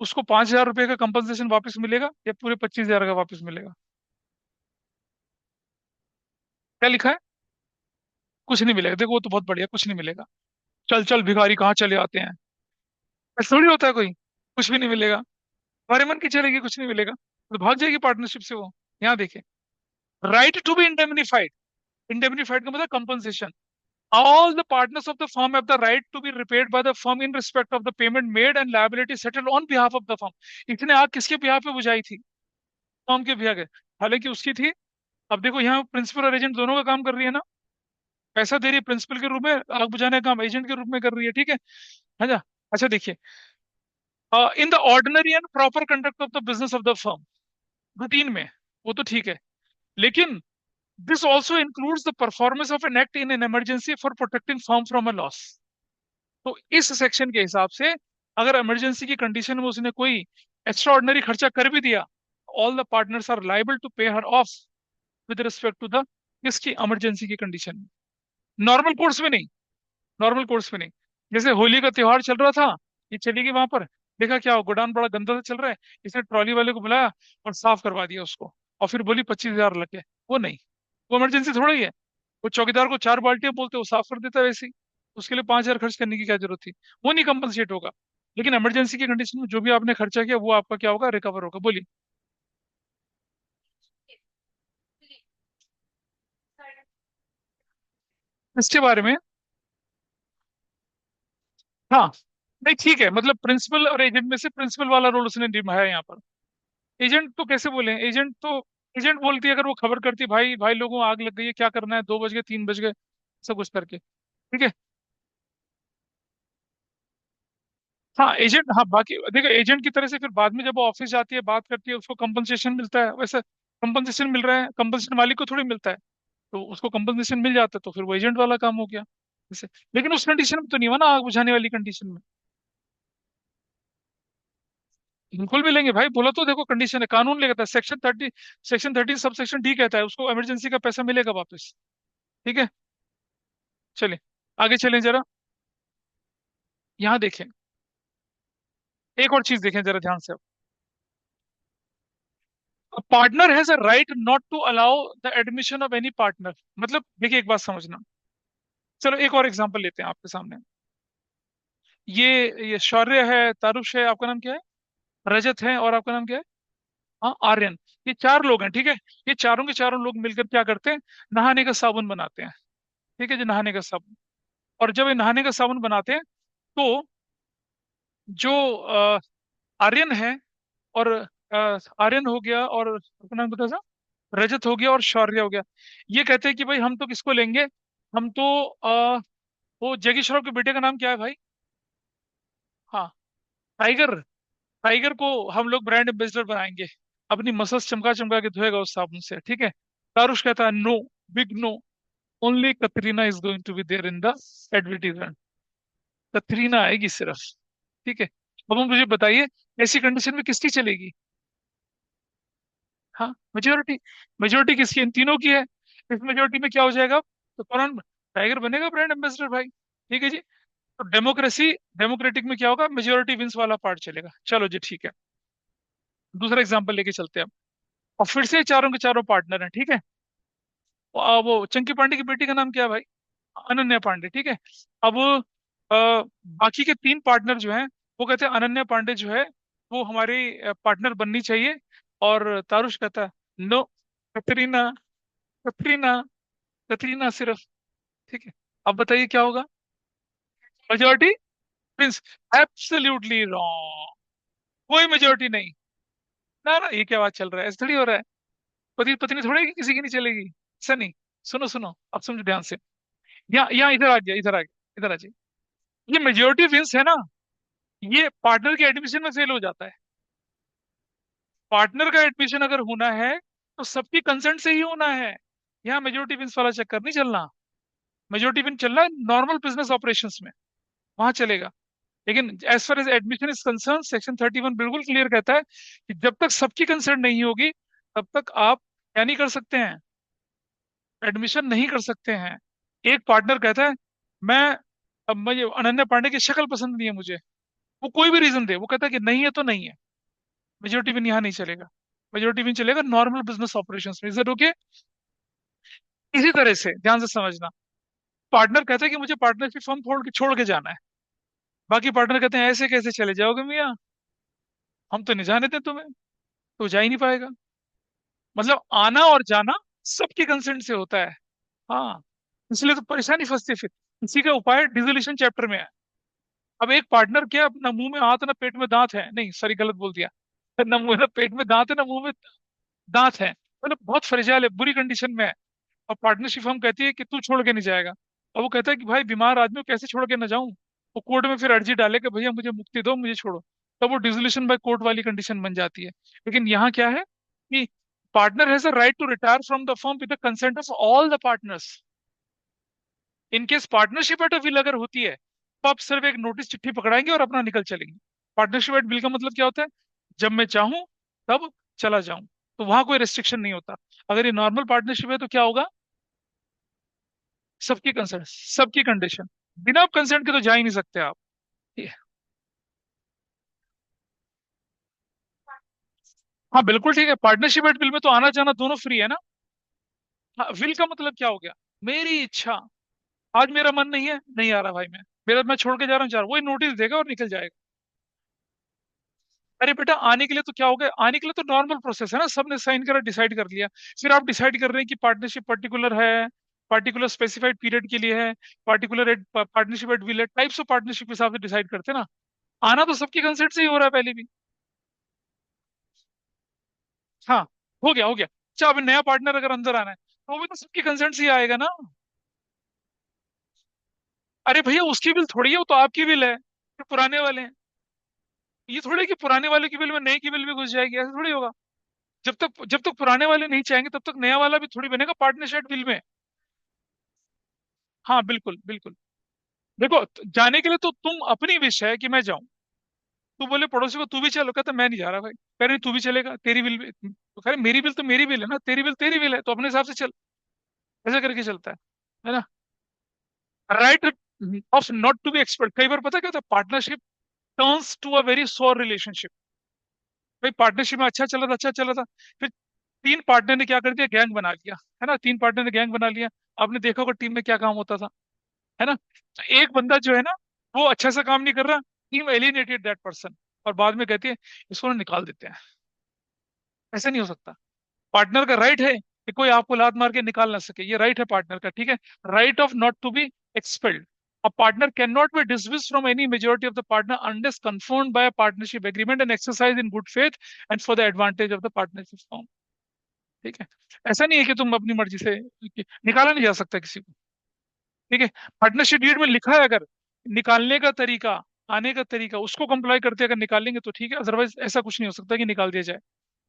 उसको 5,000 रुपये का कंपनसेशन वापस मिलेगा या पूरे 25,000 का वापस मिलेगा? क्या लिखा है? कुछ नहीं मिलेगा। देखो वो तो बहुत बढ़िया, कुछ नहीं मिलेगा। चल चल भिखारी कहाँ चले आते हैं, ऐसा थोड़ी होता है कोई। कुछ भी नहीं मिलेगा। हमारे मन की चलेगी, कुछ नहीं मिलेगा, तो भाग जाएगी पार्टनरशिप से वो। यहाँ देखे, right to be indemnified. Indemnified का मतलब compensation. All the partners of the firm have the right to be repaid by the firm in respect of the payment made and liability settled on behalf of the firm। इसने आग किसके behalf पे बुझाई थी? Firm के behalf पे। हालांकि उसकी थी। अब देखो यहाँ प्रिंसिपल और एजेंट दोनों का काम कर रही है ना। पैसा दे रही है प्रिंसिपल के रूप में, आग बुझाने का काम एजेंट के रूप में कर रही है। ठीक है ना? अच्छा देखिए, in the ordinary and proper conduct of the business of the firm, routine में, वो तो ठीक है। लेकिन this also includes the performance of an act in an emergency for protecting firm from a loss. तो इस सेक्शन के हिसाब से अगर इमरजेंसी की कंडीशन में उसने कोई एक्स्ट्रा ऑर्डिनरी खर्चा कर भी दिया, all the partners are liable to pay her off with respect to the इसकी इमरजेंसी की कंडीशन में। नॉर्मल कोर्स में नहीं। नॉर्मल कोर्स में नहीं। जैसे होली का त्योहार चल रहा था, ये चली गई वहां पर, देखा क्या हो, गोडाउन बड़ा गंदा से चल रहा है, इसने ट्रॉली वाले को बुलाया और साफ करवा दिया उसको, और फिर बोली 25,000 लग गए। वो नहीं, वो इमरजेंसी थोड़ा ही है। वो चौकीदार को 4 बाल्टियां बोलते वो साफ कर देता है वैसे ही, उसके लिए 5,000 खर्च करने की क्या जरूरत थी। वो नहीं कंपनसेट होगा। लेकिन इमरजेंसी की कंडीशन में जो भी आपने खर्चा किया वो आपका क्या होगा, रिकवर होगा। बोलिए। इसके बारे में, हाँ, नहीं ठीक है, मतलब प्रिंसिपल और एजेंट में से प्रिंसिपल वाला रोल उसने निभाया यहाँ पर। एजेंट तो कैसे बोले, एजेंट तो, एजेंट बोलती है अगर वो खबर करती, भाई भाई लोगों आग लग गई है, क्या करना है, 2 बज गए, 3 बज गए, सब कुछ करके, ठीक है। हाँ एजेंट, हाँ बाकी देखो, एजेंट की तरह से फिर बाद में जब वो ऑफिस जाती है, बात करती है, उसको कंपनसेशन मिलता है वैसे। कंपनसेशन मिल रहा है, कंपनसेशन मालिक को थोड़ी मिलता है, तो उसको कंपनसेशन मिल जाता है, तो फिर वो एजेंट वाला काम हो गया जैसे। लेकिन उस कंडीशन में तो नहीं हुआ ना, आग बुझाने वाली कंडीशन में। बिल्कुल मिलेंगे भाई, बोला तो, देखो कंडीशन है, कानून लेता है, सेक्शन 30 सब सेक्शन डी कहता है उसको इमरजेंसी का पैसा मिलेगा वापस। ठीक है, चलिए आगे चलें जरा। यहाँ देखें, एक और चीज देखें जरा ध्यान से। Partner has a right not to allow the admission of any partner. मतलब देखिए, एक बात समझना। चलो एक और एग्जांपल लेते हैं आपके सामने। ये शौर्य है, तारुष है, आपका नाम क्या है, रजत है, और आपका नाम क्या है, हाँ आर्यन। ये 4 लोग हैं, ठीक है। ये चारों के चारों लोग मिलकर क्या करते हैं, नहाने का साबुन बनाते हैं। ठीक है जी, नहाने का साबुन। और जब ये नहाने का साबुन बनाते हैं, तो जो आर्यन है, और आर्यन हो गया, और अपना नाम बता था, रजत हो गया, और शौर्य हो गया, ये कहते हैं कि भाई हम तो किसको लेंगे, हम तो वो जैकी श्रॉफ के बेटे का नाम क्या है भाई, हाँ, टाइगर। टाइगर को हम लोग ब्रांड एम्बेसडर बनाएंगे, अपनी मसल्स चमका चमका के धोएगा उस साबुन से, ठीक है। तारुष कहता है no, big no, only Katrina is going to be there in the advertisement. Katrina आएगी सिर्फ, ठीक है। अब हम मुझे बताइए, ऐसी कंडीशन में किसकी चलेगी। हाँ, मेजोरिटी। मेजोरिटी किसकी, इन तीनों की है। इस मेजोरिटी में क्या हो जाएगा, तो कौन, टाइगर बनेगा ब्रांड एम्बेसडर भाई। ठीक है जी। तो डेमोक्रेसी, डेमोक्रेटिक में क्या होगा, मेजोरिटी विंस वाला पार्ट चलेगा। चलो जी ठीक है, दूसरा एग्जांपल लेके चलते हैं अब। और फिर से चारों के चारों पार्टनर हैं, ठीक है। वो चंकी पांडे की बेटी का नाम क्या है भाई, अनन्या पांडे, ठीक है। अब बाकी के 3 पार्टनर जो हैं, वो कहते हैं अनन्या पांडे जो है वो हमारी पार्टनर बननी चाहिए। और तारुष कहता है नो, कतरीना, कतरीना, कतरीना सिर्फ, ठीक है। अब बताइए क्या होगा, मेजोरिटी प्रिंस, एब्सोल्युटली रॉन्ग, कोई मेजोरिटी नहीं। ना ना, ये क्या बात चल रहा है, ऐसे थोड़ी हो रहा है। पति पत्नी थोड़ी कि किसी की नहीं चलेगी, ऐसा नहीं। सुनो सुनो, अब समझो ध्यान से। यहाँ यहाँ इधर आ गया, इधर आ गया, इधर आ जाइए। ये मेजोरिटी विंस है ना, ये पार्टनर के एडमिशन में फेल हो जाता है। पार्टनर का एडमिशन अगर होना है तो सबकी कंसेंट से ही होना है। यहाँ मेजोरिटी विंस वाला चक्कर नहीं चलना। मेजोरिटी विन चलना है नॉर्मल बिजनेस ऑपरेशंस में, वहां चलेगा। लेकिन as far as admission is concerned, section 31 बिल्कुल क्लियर कहता है कि जब तक सबकी कंसेंट नहीं होगी, तब तक आप क्या नहीं कर सकते हैं, एडमिशन नहीं कर सकते हैं। एक पार्टनर कहता है मैं, अब मुझे अनन्या पांडे की शक्ल पसंद नहीं है मुझे, वो कोई भी रीजन दे, वो कहता है कि नहीं है तो नहीं है, मेजोरिटी विन यहाँ नहीं चलेगा। मेजोरिटी विन चलेगा नॉर्मल बिजनेस ऑपरेशंस में, इज इट ओके। इसी तरह से ध्यान से समझना, पार्टनर कहता है कि मुझे पार्टनरशिप फर्म छोड़ के जाना है, बाकी पार्टनर कहते हैं ऐसे कैसे चले जाओगे मियाँ, हम तो नहीं जाने दें तुम्हें, तो जा ही नहीं पाएगा। मतलब आना और जाना सबकी कंसेंट से होता है। हाँ, इसलिए तो परेशानी फंसती है फिर। इसी का उपाय डिसोल्यूशन चैप्टर में है। अब एक पार्टनर क्या, ना मुंह में हाथ ना पेट में दांत है, नहीं सॉरी गलत बोल दिया, ना मुंह ना पेट में दांत है ना मुंह में दांत है, मतलब बहुत फ्रेजाइल है, बुरी कंडीशन में है। और पार्टनरशिप हम कहती है कि तू छोड़ के नहीं जाएगा, और वो कहता है कि भाई बीमार आदमी को कैसे छोड़ के ना जाऊं। वो कोर्ट में फिर अर्जी डाले कि भैया मुझे मुक्ति दो, मुझे छोड़ो, तब वो डिसोल्यूशन बाय कोर्ट वाली कंडीशन बन जाती है। लेकिन यहाँ क्या है कि partner has a right to retire from the firm with the consent of all the partners. In case partnership at will अगर होती है, तो आप सिर्फ एक नोटिस चिट्ठी पकड़ाएंगे और अपना निकल चलेंगे। पार्टनरशिप एट विल का मतलब क्या होता है, जब मैं चाहूं तब चला जाऊं, तो वहां कोई रेस्ट्रिक्शन नहीं होता। अगर ये नॉर्मल पार्टनरशिप है तो क्या होगा, सबकी कंसेंट, सबकी कंडीशन, बिना कंसेंट के तो जा ही नहीं सकते आप। ये- हाँ बिल्कुल ठीक है, पार्टनरशिप एट विल में तो आना जाना दोनों फ्री है ना। हाँ, विल का मतलब क्या हो गया? मेरी इच्छा। आज मेरा मन नहीं है, नहीं आ रहा भाई, मैं छोड़ के जा रहा हूँ, वही नोटिस देगा और निकल जाएगा। अरे बेटा, आने के लिए तो क्या हो गया, आने के लिए तो नॉर्मल प्रोसेस है ना, सबने साइन करा, डिसाइड कर लिया। फिर आप डिसाइड कर रहे हैं कि पार्टनरशिप पर्टिकुलर है, पार्टिकुलर स्पेसिफाइड पीरियड के लिए है, पार्टिकुलर पार्टनरशिप एट विल है, टाइप्स ऑफ पार्टनरशिप के हिसाब से डिसाइड करते हैं ना। आना तो सबकी कंसेंट से ही हो रहा है पहले भी। हाँ, हो गया हो गया। अच्छा, अब नया पार्टनर अगर अंदर आना है तो वो भी तो सबकी कंसेंट से ही आएगा ना। अरे भैया, उसकी बिल थोड़ी है, वो तो आपकी बिल है, जो पुराने वाले हैं। ये थोड़ी है कि पुराने वाले की बिल में नए की बिल भी घुस जाएगी, ऐसा थोड़ी होगा। जब तक पुराने वाले नहीं चाहेंगे तब तक नया वाला भी थोड़ी बनेगा पार्टनरशिप बिल में। हाँ बिल्कुल बिल्कुल। देखो, जाने के लिए तो तुम अपनी विश है कि मैं जाऊं। तू बोले पड़ोसी को तू भी चलो, कहता मैं नहीं जा रहा भाई, कह रहे तू भी चलेगा, तेरी बिल भी तो, कह रहे मेरी बिल तो मेरी बिल है ना, तेरी बिल तेरी बिल है, तो अपने हिसाब से चल। ऐसा करके चलता है ना। Right of not to be expert, कई बार पता क्या होता है, partnership turns to a very sore relationship. भाई पार्टनरशिप में अच्छा चला था, अच्छा चला था, फिर तीन पार्टनर ने क्या कर दिया, गैंग बना लिया, है ना, तीन पार्टनर ने गैंग बना लिया। आपने देखा होगा टीम में क्या काम होता था, है ना। तो एक बंदा जो है ना, वो अच्छा सा काम नहीं कर रहा, टीम एलिनेटेड दैट पर्सन, और बाद में कहती है इसको ना निकाल देते हैं। ऐसा नहीं हो सकता। पार्टनर का राइट है कि कोई आपको लात मार के निकाल ना सके, ये राइट है पार्टनर का, ठीक है। Right of not to be expelled. A partner cannot be dismissed from any majority of the partner unless confirmed by a partnership agreement and exercised in good faith and for the advantage of the partnership firm। ठीक है। ऐसा नहीं है कि तुम अपनी मर्जी से निकाला नहीं जा सकता किसी को। ठीक है। पार्टनरशिप डीड में लिखा है, अगर निकालने का तरीका, आने का तरीका, उसको कंप्लाई करते अगर निकालेंगे तो ठीक है, अदरवाइज ऐसा कुछ नहीं हो सकता कि निकाल दिया जाए।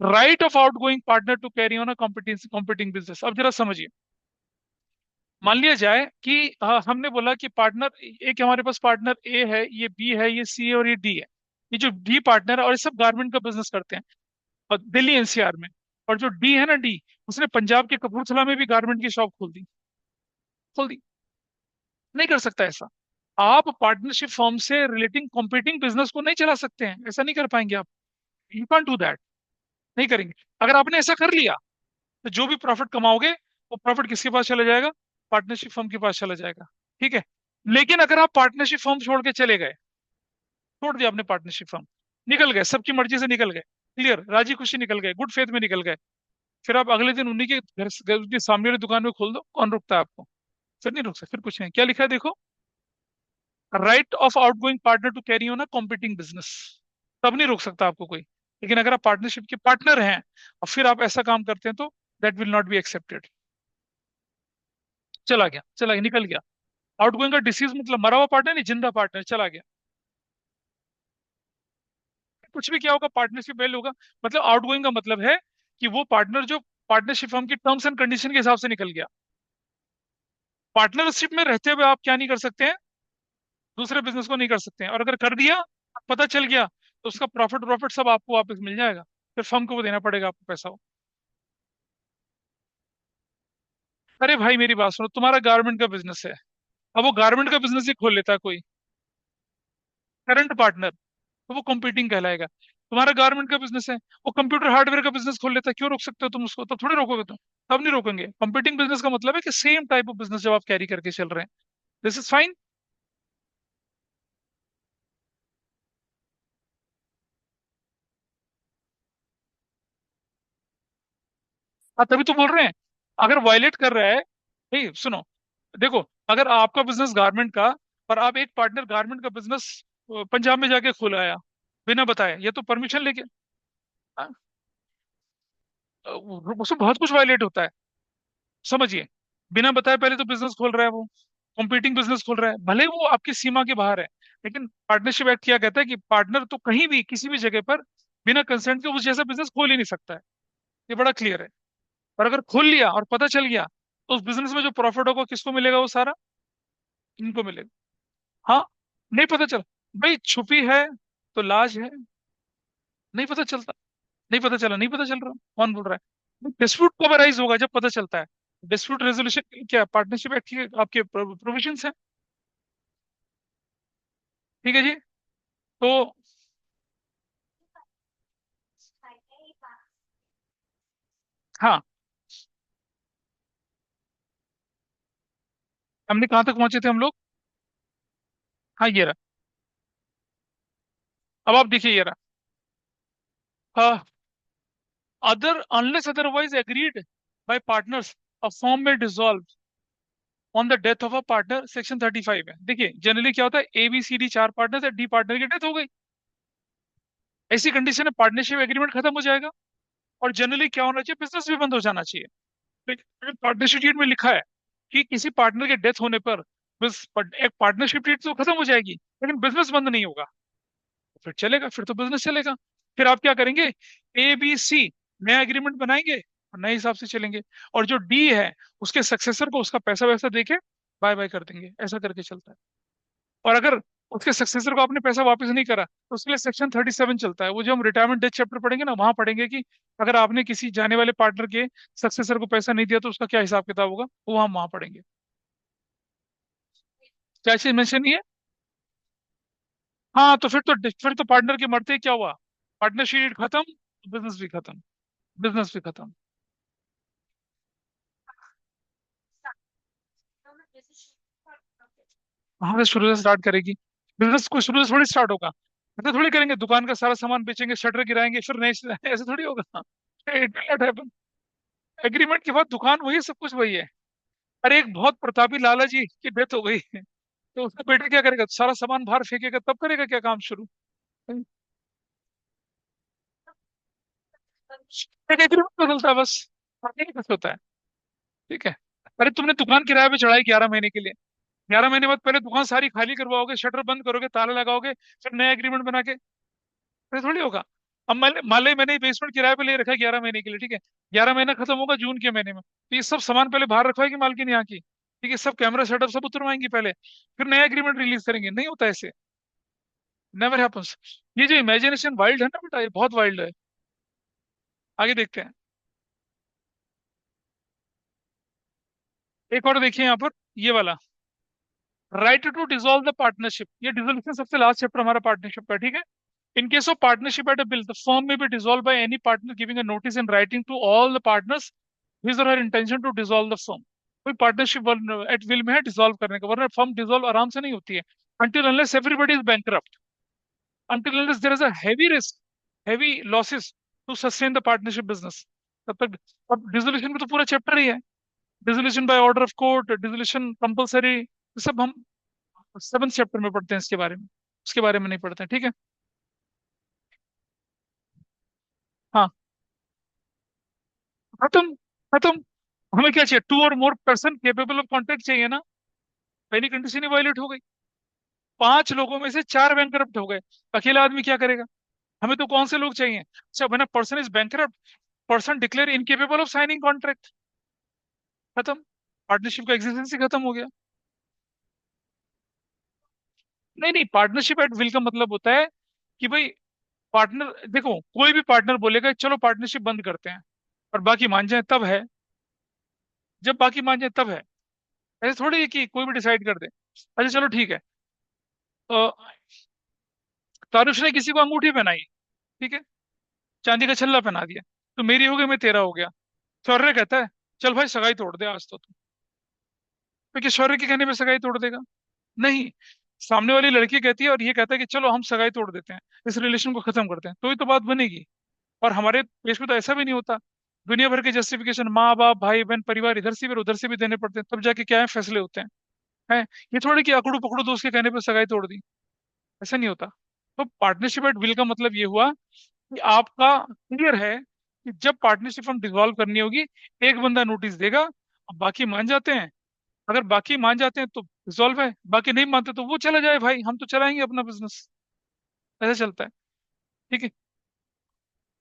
Right of outgoing partner to carry on a competing business. अब जरा समझिए, मान लिया जाए कि हमने बोला कि पार्टनर एक, हमारे पास पार्टनर ए है, ये बी है, ये सी है और ये डी है। ये जो डी पार्टनर है और ये सब गारमेंट का बिजनेस करते हैं, और दिल्ली एनसीआर में। और जो डी है ना, डी, उसने पंजाब के कपूरथला में भी गारमेंट की शॉप खोल दी। नहीं कर सकता ऐसा। आप पार्टनरशिप फर्म से रिलेटिंग कॉम्पिटिंग बिजनेस को नहीं चला सकते हैं, ऐसा नहीं कर पाएंगे आप। You can do that. नहीं करेंगे। अगर आपने ऐसा कर लिया तो जो भी प्रॉफिट कमाओगे, वो प्रॉफिट किसके पास चला जाएगा? पार्टनरशिप फर्म के पास चला जाएगा। ठीक है। लेकिन अगर आप पार्टनरशिप फर्म छोड़ के चले गए, छोड़ दिया आपने पार्टनरशिप फर्म, निकल गए, सबकी मर्जी से निकल गए, क्लियर, राजी खुशी निकल गए, गुड फेथ में निकल गए, फिर आप अगले दिन उन्हीं के घर के सामने वाली दुकान में खोल दो, कौन रोकता है आपको? फिर नहीं रोक सकते, फिर कुछ नहीं, क्या लिखा है देखो, right of outgoing partner to carry on a competing business. तब नहीं रोक सकता आपको कोई। लेकिन अगर आप पार्टनरशिप के पार्टनर हैं और फिर आप ऐसा काम करते हैं तो that will not be accepted. चला गया, चला गया, निकल गया। आउटगोइंग का डिसीज मतलब मरा हुआ पार्टनर नहीं, जिंदा पार्टनर चला गया। कुछ भी क्या होगा, पार्टनरशिप फेल होगा। मतलब आउटगोइंग का मतलब है कि वो पार्टनर जो पार्टनरशिप फर्म की टर्म्स एंड कंडीशन के हिसाब से निकल गया। पार्टनरशिप में रहते हुए आप क्या नहीं कर सकते हैं, दूसरे बिजनेस को नहीं कर सकते हैं, और अगर कर दिया, पता चल गया, तो उसका प्रॉफिट प्रॉफिट सब आपको वापस मिल जाएगा। फिर फर्म को वो देना पड़ेगा आपको पैसा वो। अरे भाई मेरी बात सुनो, तुम्हारा गारमेंट का बिजनेस है, अब वो गारमेंट का बिजनेस ही खोल लेता है कोई करंट पार्टनर, तो वो कॉम्पिटिंग कहलाएगा। तुम्हारा गारमेंट का बिजनेस है, वो कंप्यूटर हार्डवेयर का बिजनेस खोल लेता है, क्यों रोक सकते हो तुम उसको? तब थोड़ी रोकोगे तुम। तब नहीं रोकेंगे। कॉम्पिटिंग बिजनेस का मतलब है कि सेम टाइप ऑफ बिजनेस जब आप कैरी करके चल रहे हैं, दिस इज फाइन। हाँ, तभी तो बोल रहे हैं। अगर वायलेट कर रहा है, नहीं सुनो, देखो, अगर आपका बिजनेस गारमेंट का, और आप एक पार्टनर गारमेंट का बिजनेस पंजाब में जाके खोलाया बिना बताए, ये तो परमिशन लेके, हाँ, उसमें बहुत कुछ वायलेट होता है। समझिए, बिना बताए पहले तो बिजनेस खोल रहा है वो, कॉम्पिटिंग बिजनेस खोल रहा है, भले वो आपकी सीमा के बाहर है। लेकिन पार्टनरशिप एक्ट क्या कहता है कि पार्टनर तो कहीं भी किसी भी जगह पर बिना कंसेंट के उस जैसा बिजनेस खोल ही नहीं सकता है। ये बड़ा क्लियर है। और अगर खोल लिया और पता चल गया, तो उस बिजनेस में जो प्रॉफिट होगा किसको मिलेगा? वो सारा इनको मिलेगा। हाँ, नहीं पता चल, भाई छुपी है तो लाज है, नहीं पता चलता, नहीं पता चला, नहीं पता चल रहा, कौन बोल रहा है? डिस्प्यूट कब अराइज होगा? जब पता चलता है। डिस्प्यूट रेजोल्यूशन क्या पार्टनरशिप एक्ट के आपके प्रोविजंस हैं। ठीक है जी। तो हाँ, हमने कहाँ तक पहुंचे थे हम लोग? हाँ, ये रहा। अब आप देखिए, ये रहा। Other unless otherwise agreed by partners, a firm में dissolve on the death of a partner, section 35 है। देखिए जनरली क्या होता है, ए बी सी डी चार पार्टनर है, डी पार्टनर की डेथ हो गई, ऐसी कंडीशन में पार्टनरशिप एग्रीमेंट खत्म हो जाएगा। और जनरली क्या होना चाहिए, बिजनेस भी बंद हो जाना चाहिए। लेकिन अगर पार्टनरशिप डीड में लिखा है कि किसी पार्टनर के डेथ होने पर एक पार्टनरशिप डीड तो खत्म हो जाएगी, लेकिन बिजनेस बंद नहीं होगा, फिर चलेगा, फिर तो बिजनेस चलेगा। फिर आप क्या करेंगे, ए बी सी नया एग्रीमेंट बनाएंगे और नए हिसाब से चलेंगे। और जो डी है, उसके सक्सेसर को उसका पैसा वैसा देके बाय बाय कर देंगे, ऐसा करके चलता है। और अगर उसके सक्सेसर को आपने पैसा वापस नहीं करा, तो उसके लिए सेक्शन 37 चलता है। वो जो हम रिटायरमेंट डेथ चैप्टर पढ़ेंगे ना, वहां पढ़ेंगे कि अगर आपने किसी जाने वाले पार्टनर के सक्सेसर को पैसा नहीं दिया तो उसका क्या हिसाब किताब होगा, वो हम वहां पढ़ेंगे। क्या चीज मेंशन नहीं है? हाँ, तो फिर तो पार्टनर के मरते ही क्या हुआ, पार्टनरशिप खत्म, बिजनेस भी खत्म, बिजनेस भी खत्म। वहां से शुरू से स्टार्ट करेगी, बिजनेस को शुरू से थोड़ी स्टार्ट होगा। ऐसे थोड़ी करेंगे, दुकान का सारा सामान बेचेंगे, शटर गिराएंगे, फिर नए ऐसे थोड़ी होगा। It will not happen. Agreement के बाद दुकान वही, सब कुछ वही है। अरे एक बहुत प्रतापी लाला जी की डेथ हो गई, तो उसका बेटा क्या करेगा, सारा सामान बाहर फेंकेगा, तब करेगा क्या काम शुरू? एक एग्रीमेंट बदलता है बस, आगे नहीं कुछ होता है। ठीक है। अरे तुमने दुकान किराए पे चढ़ाई 11 महीने के लिए, 11 महीने बाद पहले दुकान सारी खाली करवाओगे, शटर बंद करोगे, ताला लगाओगे, फिर नया एग्रीमेंट बना के, ऐसे थोड़ी होगा। अब मान लो मैंने बेसमेंट किराए पे ले रखा है 11 महीने के लिए, ठीक है, 11 महीना खत्म होगा जून के महीने में, तो ये सब सामान पहले बाहर रखवाएगी मालकिन यहाँ की, ठीक है, सब कैमरा सेटअप सब उतरवाएंगी पहले, फिर नया एग्रीमेंट रिलीज करेंगे। नहीं होता ऐसे, नेवर हैपेंस। ये जो इमेजिनेशन वाइल्ड है ना बेटा, ये बहुत वाइल्ड है। आगे देखते हैं। एक और देखिए यहाँ पर, ये वाला, right to dissolve the partnership, ये डिसोल्यूशन सबसे लास्ट चैप्टर हमारा पार्टनरशिप का, ठीक है। In case of partnership at a bill, the firm may be dissolved by any partner giving a notice in writing to all the partners his or her intention to dissolve the firm. कोई partnership at will में है dissolve करने का, वरना firm dissolve आराम से नहीं होती है। until unless everybody is bankrupt, until unless there is a heavy risk, heavy losses to sustain the partnership business, तब तक। अब डिसोल्यूशन में तो पूरा चैप्टर ही है, dissolution by order of court, dissolution compulsory, ये सब हम 7th चैप्टर में पढ़ते हैं इसके बारे में, उसके बारे में नहीं पढ़ते हैं, ठीक है। हाँ, खत्म, खत्म। हमें क्या चाहिए, टू और more person capable of contact चाहिए ना, पहली कंडीशन ही वायलेट हो गई। 5 लोगों में से 4 बैंकरप्ट हो गए, अकेला आदमी क्या करेगा? हमें तो कौन से लोग चाहिए? अच्छा बना, person is bankrupt, person declare incapable of signing contract, खत्म, पार्टनरशिप का एग्जिस्टेंस ही खत्म हो गया। नहीं नहीं, पार्टनरशिप एट विल का मतलब होता है कि भाई, पार्टनर देखो, कोई भी पार्टनर बोलेगा चलो पार्टनरशिप बंद करते हैं, और बाकी मान जाए तब है, जब बाकी मान जाए तब है। ऐसे थोड़ी है कि कोई भी डिसाइड कर दे। अच्छा चलो ठीक है, तो तारुष ने किसी को अंगूठी पहनाई, ठीक है, चांदी का छल्ला पहना दिया, तो मेरी हो गई, मैं तेरा हो गया। शौर्य कहता है चल भाई सगाई तोड़ दे आज तो तू, तो क्या शौर्य के कहने पे सगाई तोड़ देगा? नहीं, सामने वाली लड़की कहती है और ये कहता है कि चलो हम सगाई तोड़ देते हैं, इस रिलेशन को खत्म करते हैं, तो ही तो बात बनेगी। और हमारे देश में तो ऐसा भी नहीं होता, दुनिया भर के जस्टिफिकेशन माँ बाप भाई बहन परिवार इधर से भी और उधर से भी देने पड़ते हैं, तब जाके क्या है, फैसले होते हैं। हैं, ये थोड़ी कि अकड़ू पकड़ू दोस्त के कहने पे सगाई तोड़ दी, ऐसा नहीं होता। तो पार्टनरशिप एट विल का मतलब ये हुआ कि आपका क्लियर है कि जब पार्टनरशिप हम डिसॉल्व करनी होगी, एक बंदा नोटिस देगा, अब बाकी मान जाते हैं, अगर बाकी मान जाते हैं तो डिसॉल्व है, बाकी नहीं मानते तो वो चला जाए भाई, हम तो चलाएंगे अपना बिजनेस, ऐसा चलता है, ठीक है।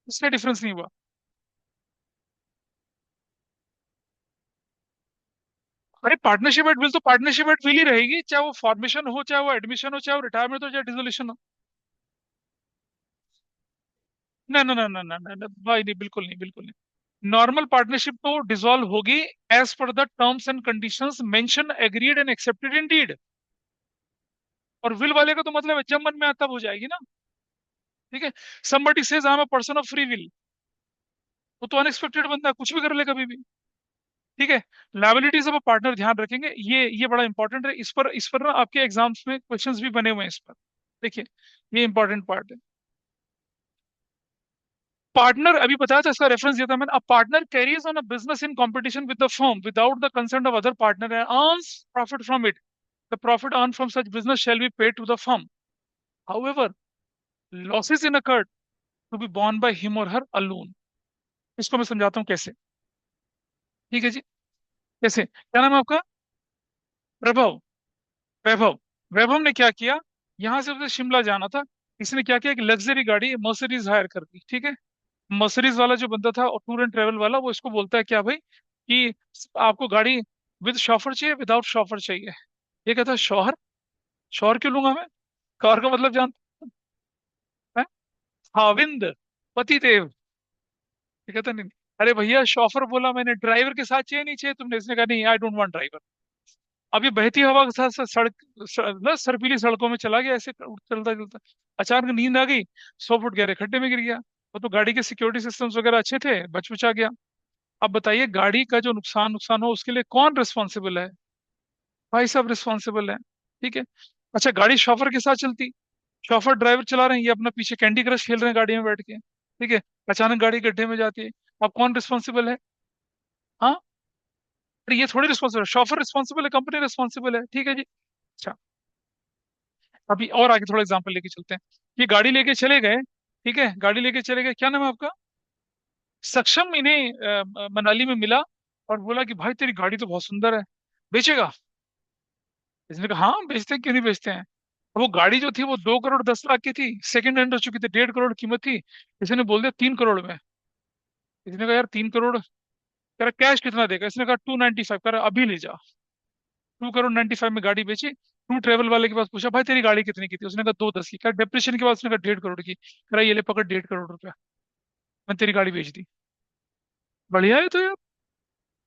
इसका डिफरेंस नहीं हुआ। अरे पार्टनरशिप एट विल तो पार्टनरशिप एट विल ही रहेगी, चाहे वो फॉर्मेशन हो, चाहे वो एडमिशन हो, चाहे वो रिटायरमेंट हो, चाहे डिसोल्यूशन हो। ना ना ना ना ना ना ना, भाई नहीं, बिल्कुल नहीं, बिल्कुल नहीं। नॉर्मल पार्टनरशिप तो डिसॉल्व होगी as per the terms and conditions mention agreed and accepted in deed. और विल वाले का तो मतलब है जब मन में आता तब हो जाएगी ना, ठीक है। somebody says I am a person of free will, वो तो अनएक्सपेक्टेड बंदा है, कुछ भी कर ले कभी भी। ठीक है। लायबिलिटीज ऑफ अ पार्टनर ध्यान रखेंगे, ये बड़ा इंपॉर्टेंट है। इस पर ना आपके एग्जाम्स में क्वेश्चंस भी बने हुए हैं इस पर। देखिए, ये इंपॉर्टेंट पार्ट है। पार्टनर, अभी बताया था, इसका रेफरेंस दिया था मैंने। A partner carries on a business in competition with the firm without the consent of other partner and earns profit from it. The profit earn from such business shall be paid to the firm. However, losses in accrued to be borne by him or her alone। इसको मैं समझाता हूँ कैसे। ठीक है जी। कैसे, क्या नाम है आपका? प्रभव। वैभव। वैभव ने क्या किया, यहाँ से उसे शिमला जाना था। इसने क्या किया कि लग्जरी गाड़ी मर्सिडीज हायर कर दी। ठीक है। मर्सिडीज वाला जो बंदा था और टूर एंड ट्रेवल वाला, वो इसको बोलता है क्या भाई, कि आपको गाड़ी विद शॉफर चाहिए, विदाउट शॉफर चाहिए। ये कहता है शौहर। शौहर क्यों लूंगा मैं? कार का मतलब जानते हैं? खाविंद, पति देव। ये कहता नहीं, अरे भैया शॉफर बोला मैंने, ड्राइवर के साथ चाहिए नहीं चाहिए तुमने? इसने कहा नहीं, आई डोंट वांट ड्राइवर। अब ये बहती हवा के साथ साथ ना सर्पीली सड़कों में चला गया ऐसे चलता चलता। अचानक नींद आ गई, 100 फुट गहरे खड्डे में गिर गया। वो तो गाड़ी के सिक्योरिटी सिस्टम्स वगैरह अच्छे थे, बच बचा गया। अब बताइए, गाड़ी का जो नुकसान नुकसान हो उसके लिए कौन रिस्पॉन्सिबल है? भाई साहब रिस्पॉन्सिबल है। ठीक है। अच्छा, गाड़ी शॉफर के साथ चलती, शॉफर ड्राइवर चला रहे हैं, ये अपना पीछे कैंडी क्रश खेल रहे हैं गाड़ी में बैठ के। ठीक है। अचानक गाड़ी गड्ढे में जाती है, अब कौन रिस्पॉन्सिबल है? हाँ। अरे ये थोड़ी रिस्पॉन्सिबल है, शॉफर रिस्पॉन्सिबल है, कंपनी रिस्पॉन्सिबल है। ठीक है जी। अच्छा, अभी और आगे थोड़ा एग्जांपल लेके चलते हैं। ये गाड़ी लेके चले गए। ठीक है, गाड़ी लेके चले गए, क्या नाम है आपका? सक्षम इन्हें मनाली में मिला और बोला कि भाई तेरी गाड़ी तो बहुत सुंदर है, बेचेगा? इसने कहा हाँ बेचते हैं, क्यों नहीं बेचते हैं। अब वो गाड़ी जो थी वो 2 करोड़ 10 लाख की थी, सेकंड हैंड हो चुकी थी, 1.5 करोड़ कीमत थी। इसने बोल दिया 3 करोड़ में। इसने कहा यार 3 करोड़, कह रहा कैश कितना देगा? इसने कहा 295। कह रहा अभी ले जा। 2 करोड़ 95 में गाड़ी बेची। टू ट्रेवल वाले के पास पूछा भाई तेरी गाड़ी कितने की थी? उसने कहा 210 की। क्या डिप्रेशन के बाद उसने कहा 1.5 करोड़ की। कह रहा ये ले पकड़ 1.5 करोड़ रुपया, मैंने तेरी गाड़ी बेच दी। बढ़िया है तो यार।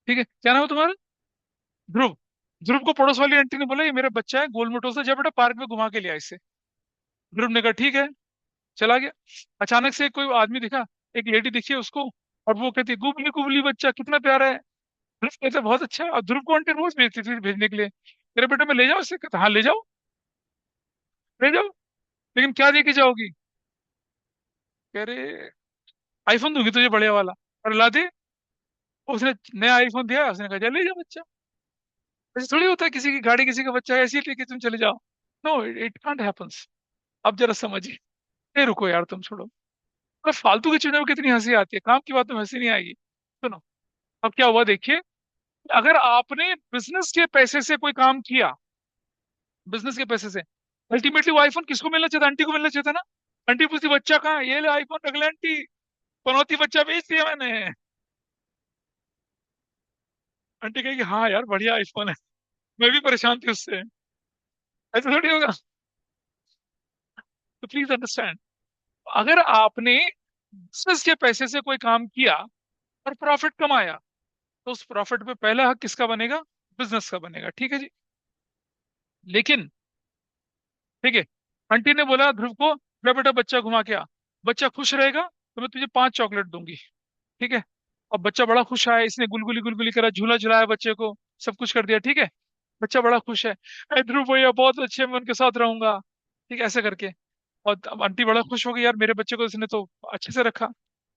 ठीक है, क्या नाम है तुम्हारा? ध्रुव। ध्रुव को पड़ोस वाली आंटी ने बोला ये मेरा बच्चा है, गोल मोटो से, जब बेटा पार्क में घुमा के लिया इसे। ध्रुव ने कहा ठीक है, चला गया। अचानक से कोई आदमी दिखा, एक लेडी दिखी उसको, और वो कहती गुबली गुबली बच्चा कितना प्यारा है। ध्रुव कहते बहुत अच्छा है, और ध्रुव को आंटी रोज भेजती थी भेजने के लिए। मेरे बेटा मैं ले जाओ इसे? कहता हाँ ले जाओ, ले जाओ, लेकिन क्या दे के जाओगी? कह रहे आईफोन दूंगी तुझे बढ़िया वाला। और ला दे। उसने नया आईफोन दिया, उसने कहा जा ले जा बच्चा। ऐसे थोड़ी होता है किसी की गाड़ी किसी का बच्चा है ऐसे ही लेके तुम चले जाओ। No, it can't happens. अब जरा समझिए। ए रुको यार, तुम छोड़ो। अरे फालतू की चीजों में कितनी हंसी आती है, काम की बात में हंसी नहीं आएगी। सुनो, अब क्या हुआ देखिए। अगर आपने बिजनेस के पैसे से कोई काम किया, बिजनेस के पैसे से, अल्टीमेटली वो आईफोन किसको मिलना चाहिए था? आंटी को मिलना चाहिए था ना। आंटी पूछती बच्चा कहाँ है? ये ले आईफोन रख ले आंटी, पनौती बच्चा बेच दिया मैंने। आंटी कहेगी हाँ यार बढ़िया आईफोन है, मैं भी परेशान थी उससे। ऐसा थोड़ी होगा। तो प्लीज अंडरस्टैंड, अगर आपने बिजनेस के पैसे से कोई काम किया और प्रॉफिट कमाया, तो उस प्रॉफिट पे पहला हक किसका बनेगा? बिजनेस का बनेगा। ठीक है जी। लेकिन, ठीक है, आंटी ने बोला ध्रुव को ले बेटा बच्चा घुमा के आ, बच्चा खुश रहेगा तो मैं तुझे 5 चॉकलेट दूंगी। ठीक है। और बच्चा बड़ा खुश आया, इसने गुलगुली गुलगुली करा, झूला झुलाया बच्चे को, सब कुछ कर दिया। ठीक है। बच्चा बड़ा खुश है, अरे ध्रुव भैया बहुत अच्छे, मैं उनके साथ रहूंगा। ठीक है, ऐसे करके। और अब आंटी बड़ा खुश हो गई, यार मेरे बच्चे को इसने तो अच्छे से रखा।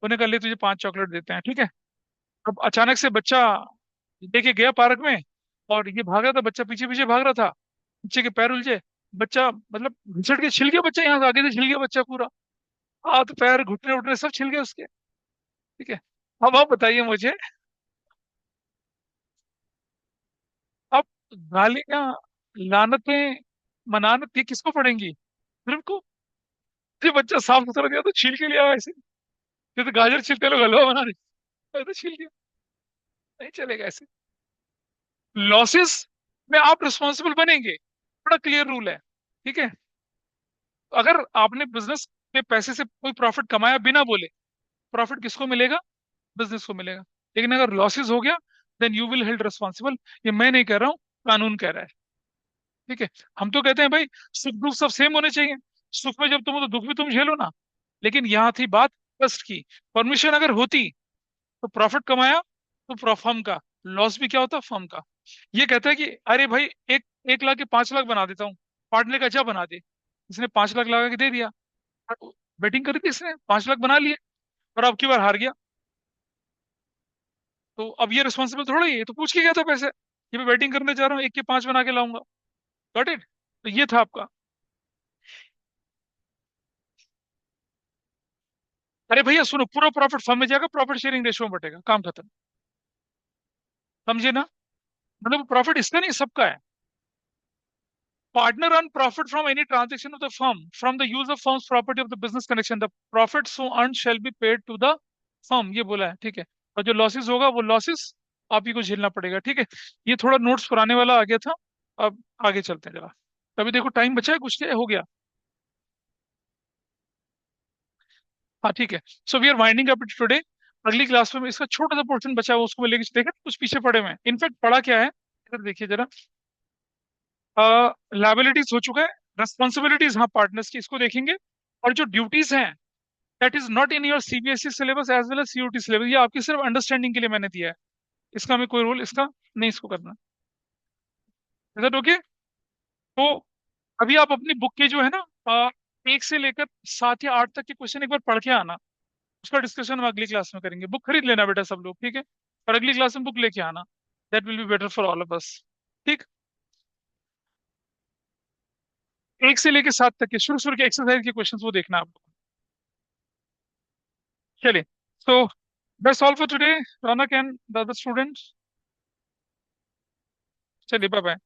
उन्हें कहा ले तुझे 5 चॉकलेट देते हैं। ठीक है। अब अचानक से बच्चा लेके गया पार्क में, और ये भाग रहा था, बच्चा पीछे पीछे भाग रहा था। बच्चे के पैर उलझे, बच्चा मतलब घिसट के छिल गया, बच्चा यहाँ से आगे से छिल गया बच्चा पूरा, हाथ पैर घुटने उठने सब छिल गए उसके। ठीक है। अब आप बताइए मुझे, अब गालियां, लानतें, मनानत ये किसको पड़ेंगी? सिर्फ को। ये बच्चा साफ सुथरा दिया तो छील के लिया ऐसे, ये तो गाजर छीलते लोग हलवा बना रहे, तो छील दिया, नहीं चलेगा ऐसे। लॉसेस में आप रिस्पॉन्सिबल बनेंगे, बड़ा क्लियर रूल है। ठीक है। अगर आपने बिजनेस के पैसे से कोई प्रॉफिट कमाया बिना बोले, प्रॉफिट किसको मिलेगा? बिजनेस को मिलेगा। लेकिन अगर लॉसेस हो गया, then you will held responsible. ये मैं नहीं कह रहा हूँ, कानून कह रहा है। ठीक है। हम तो कहते हैं भाई सुख दुख सब सेम होने चाहिए, सुख में जब तुम हो तो दुख भी तुम झेलो ना। लेकिन यहाँ थी बात ट्रस्ट की। परमिशन अगर होती तो प्रॉफिट कमाया तो फर्म का, लॉस भी क्या होता है, फर्म का। ये कहता है कि अरे भाई, एक 1 लाख के 5 लाख बना देता हूँ, पार्टनर का, अच्छा बना दे। इसने 5 लाख लगा के दे दिया, बेटिंग करी थी इसने, 5 लाख बना लिए, और अब की बार हार गया। तो अब ये रिस्पॉन्सिबल थोड़ा ही है, ये तो पूछ के गया था पैसे, ये मैं बैटिंग करने जा रहा हूँ, 1 के 5 बना के लाऊंगा। Got it? तो ये था आपका। अरे भैया सुनो, पूरा प्रॉफिट फर्म में जाएगा, प्रॉफिट शेयरिंग रेशियो में बटेगा, काम खत्म। समझे ना? मतलब प्रॉफिट इसका नहीं, सबका है। Partner earn profit from any transaction of the firm from the use of firm's property of the business connection. The profit so earned shall be paid to the firm, ये बोला है, ठीक है। और जो लॉसेस होगा वो लॉसेस आप ही को झेलना पड़ेगा, ठीक है। ये थोड़ा नोट्स पुराने वाला आ गया था। अब आगे चलते हैं जरा। अभी देखो टाइम बचा है कुछ, हो गया। हाँ ठीक है। So we are winding up today. अगली क्लास में इसका छोटा सा पोर्शन बचा हुआ, उसको मैं लेके देखा कुछ पीछे पड़े हुए हैं, इनफैक्ट पढ़ा क्या है, इधर देखिए जरा। लाइबिलिटीज हो चुका है। रेस्पॉन्सिबिलिटीज, हाँ पार्टनर्स की, इसको देखेंगे। और जो ड्यूटीज हैं, that is not in your CBSE syllabus as well as CUET syllabus, ये आपकी सिर्फ अंडरस्टैंडिंग के लिए मैंने दिया है। इसका हमें कोई रोल इसका नहीं, इसको करना। Is that okay? तो अभी आप अपनी बुक के जो है ना, 1 से लेकर 7 या 8 तक के क्वेश्चन एक बार पढ़ के आना। उसका डिस्कशन हम अगली क्लास में करेंगे। बुक खरीद लेना बेटा सब लोग, ठीक है। और अगली क्लास में बुक लेके आना। That will be better for all of us. ठीक। 1 से लेकर 7 तक के शुरू शुरू के एक्सरसाइज के क्वेश्चन वो देखना आप। चलिए। So that's all for today, Raunak and the other students. चलिए, बाय बाय।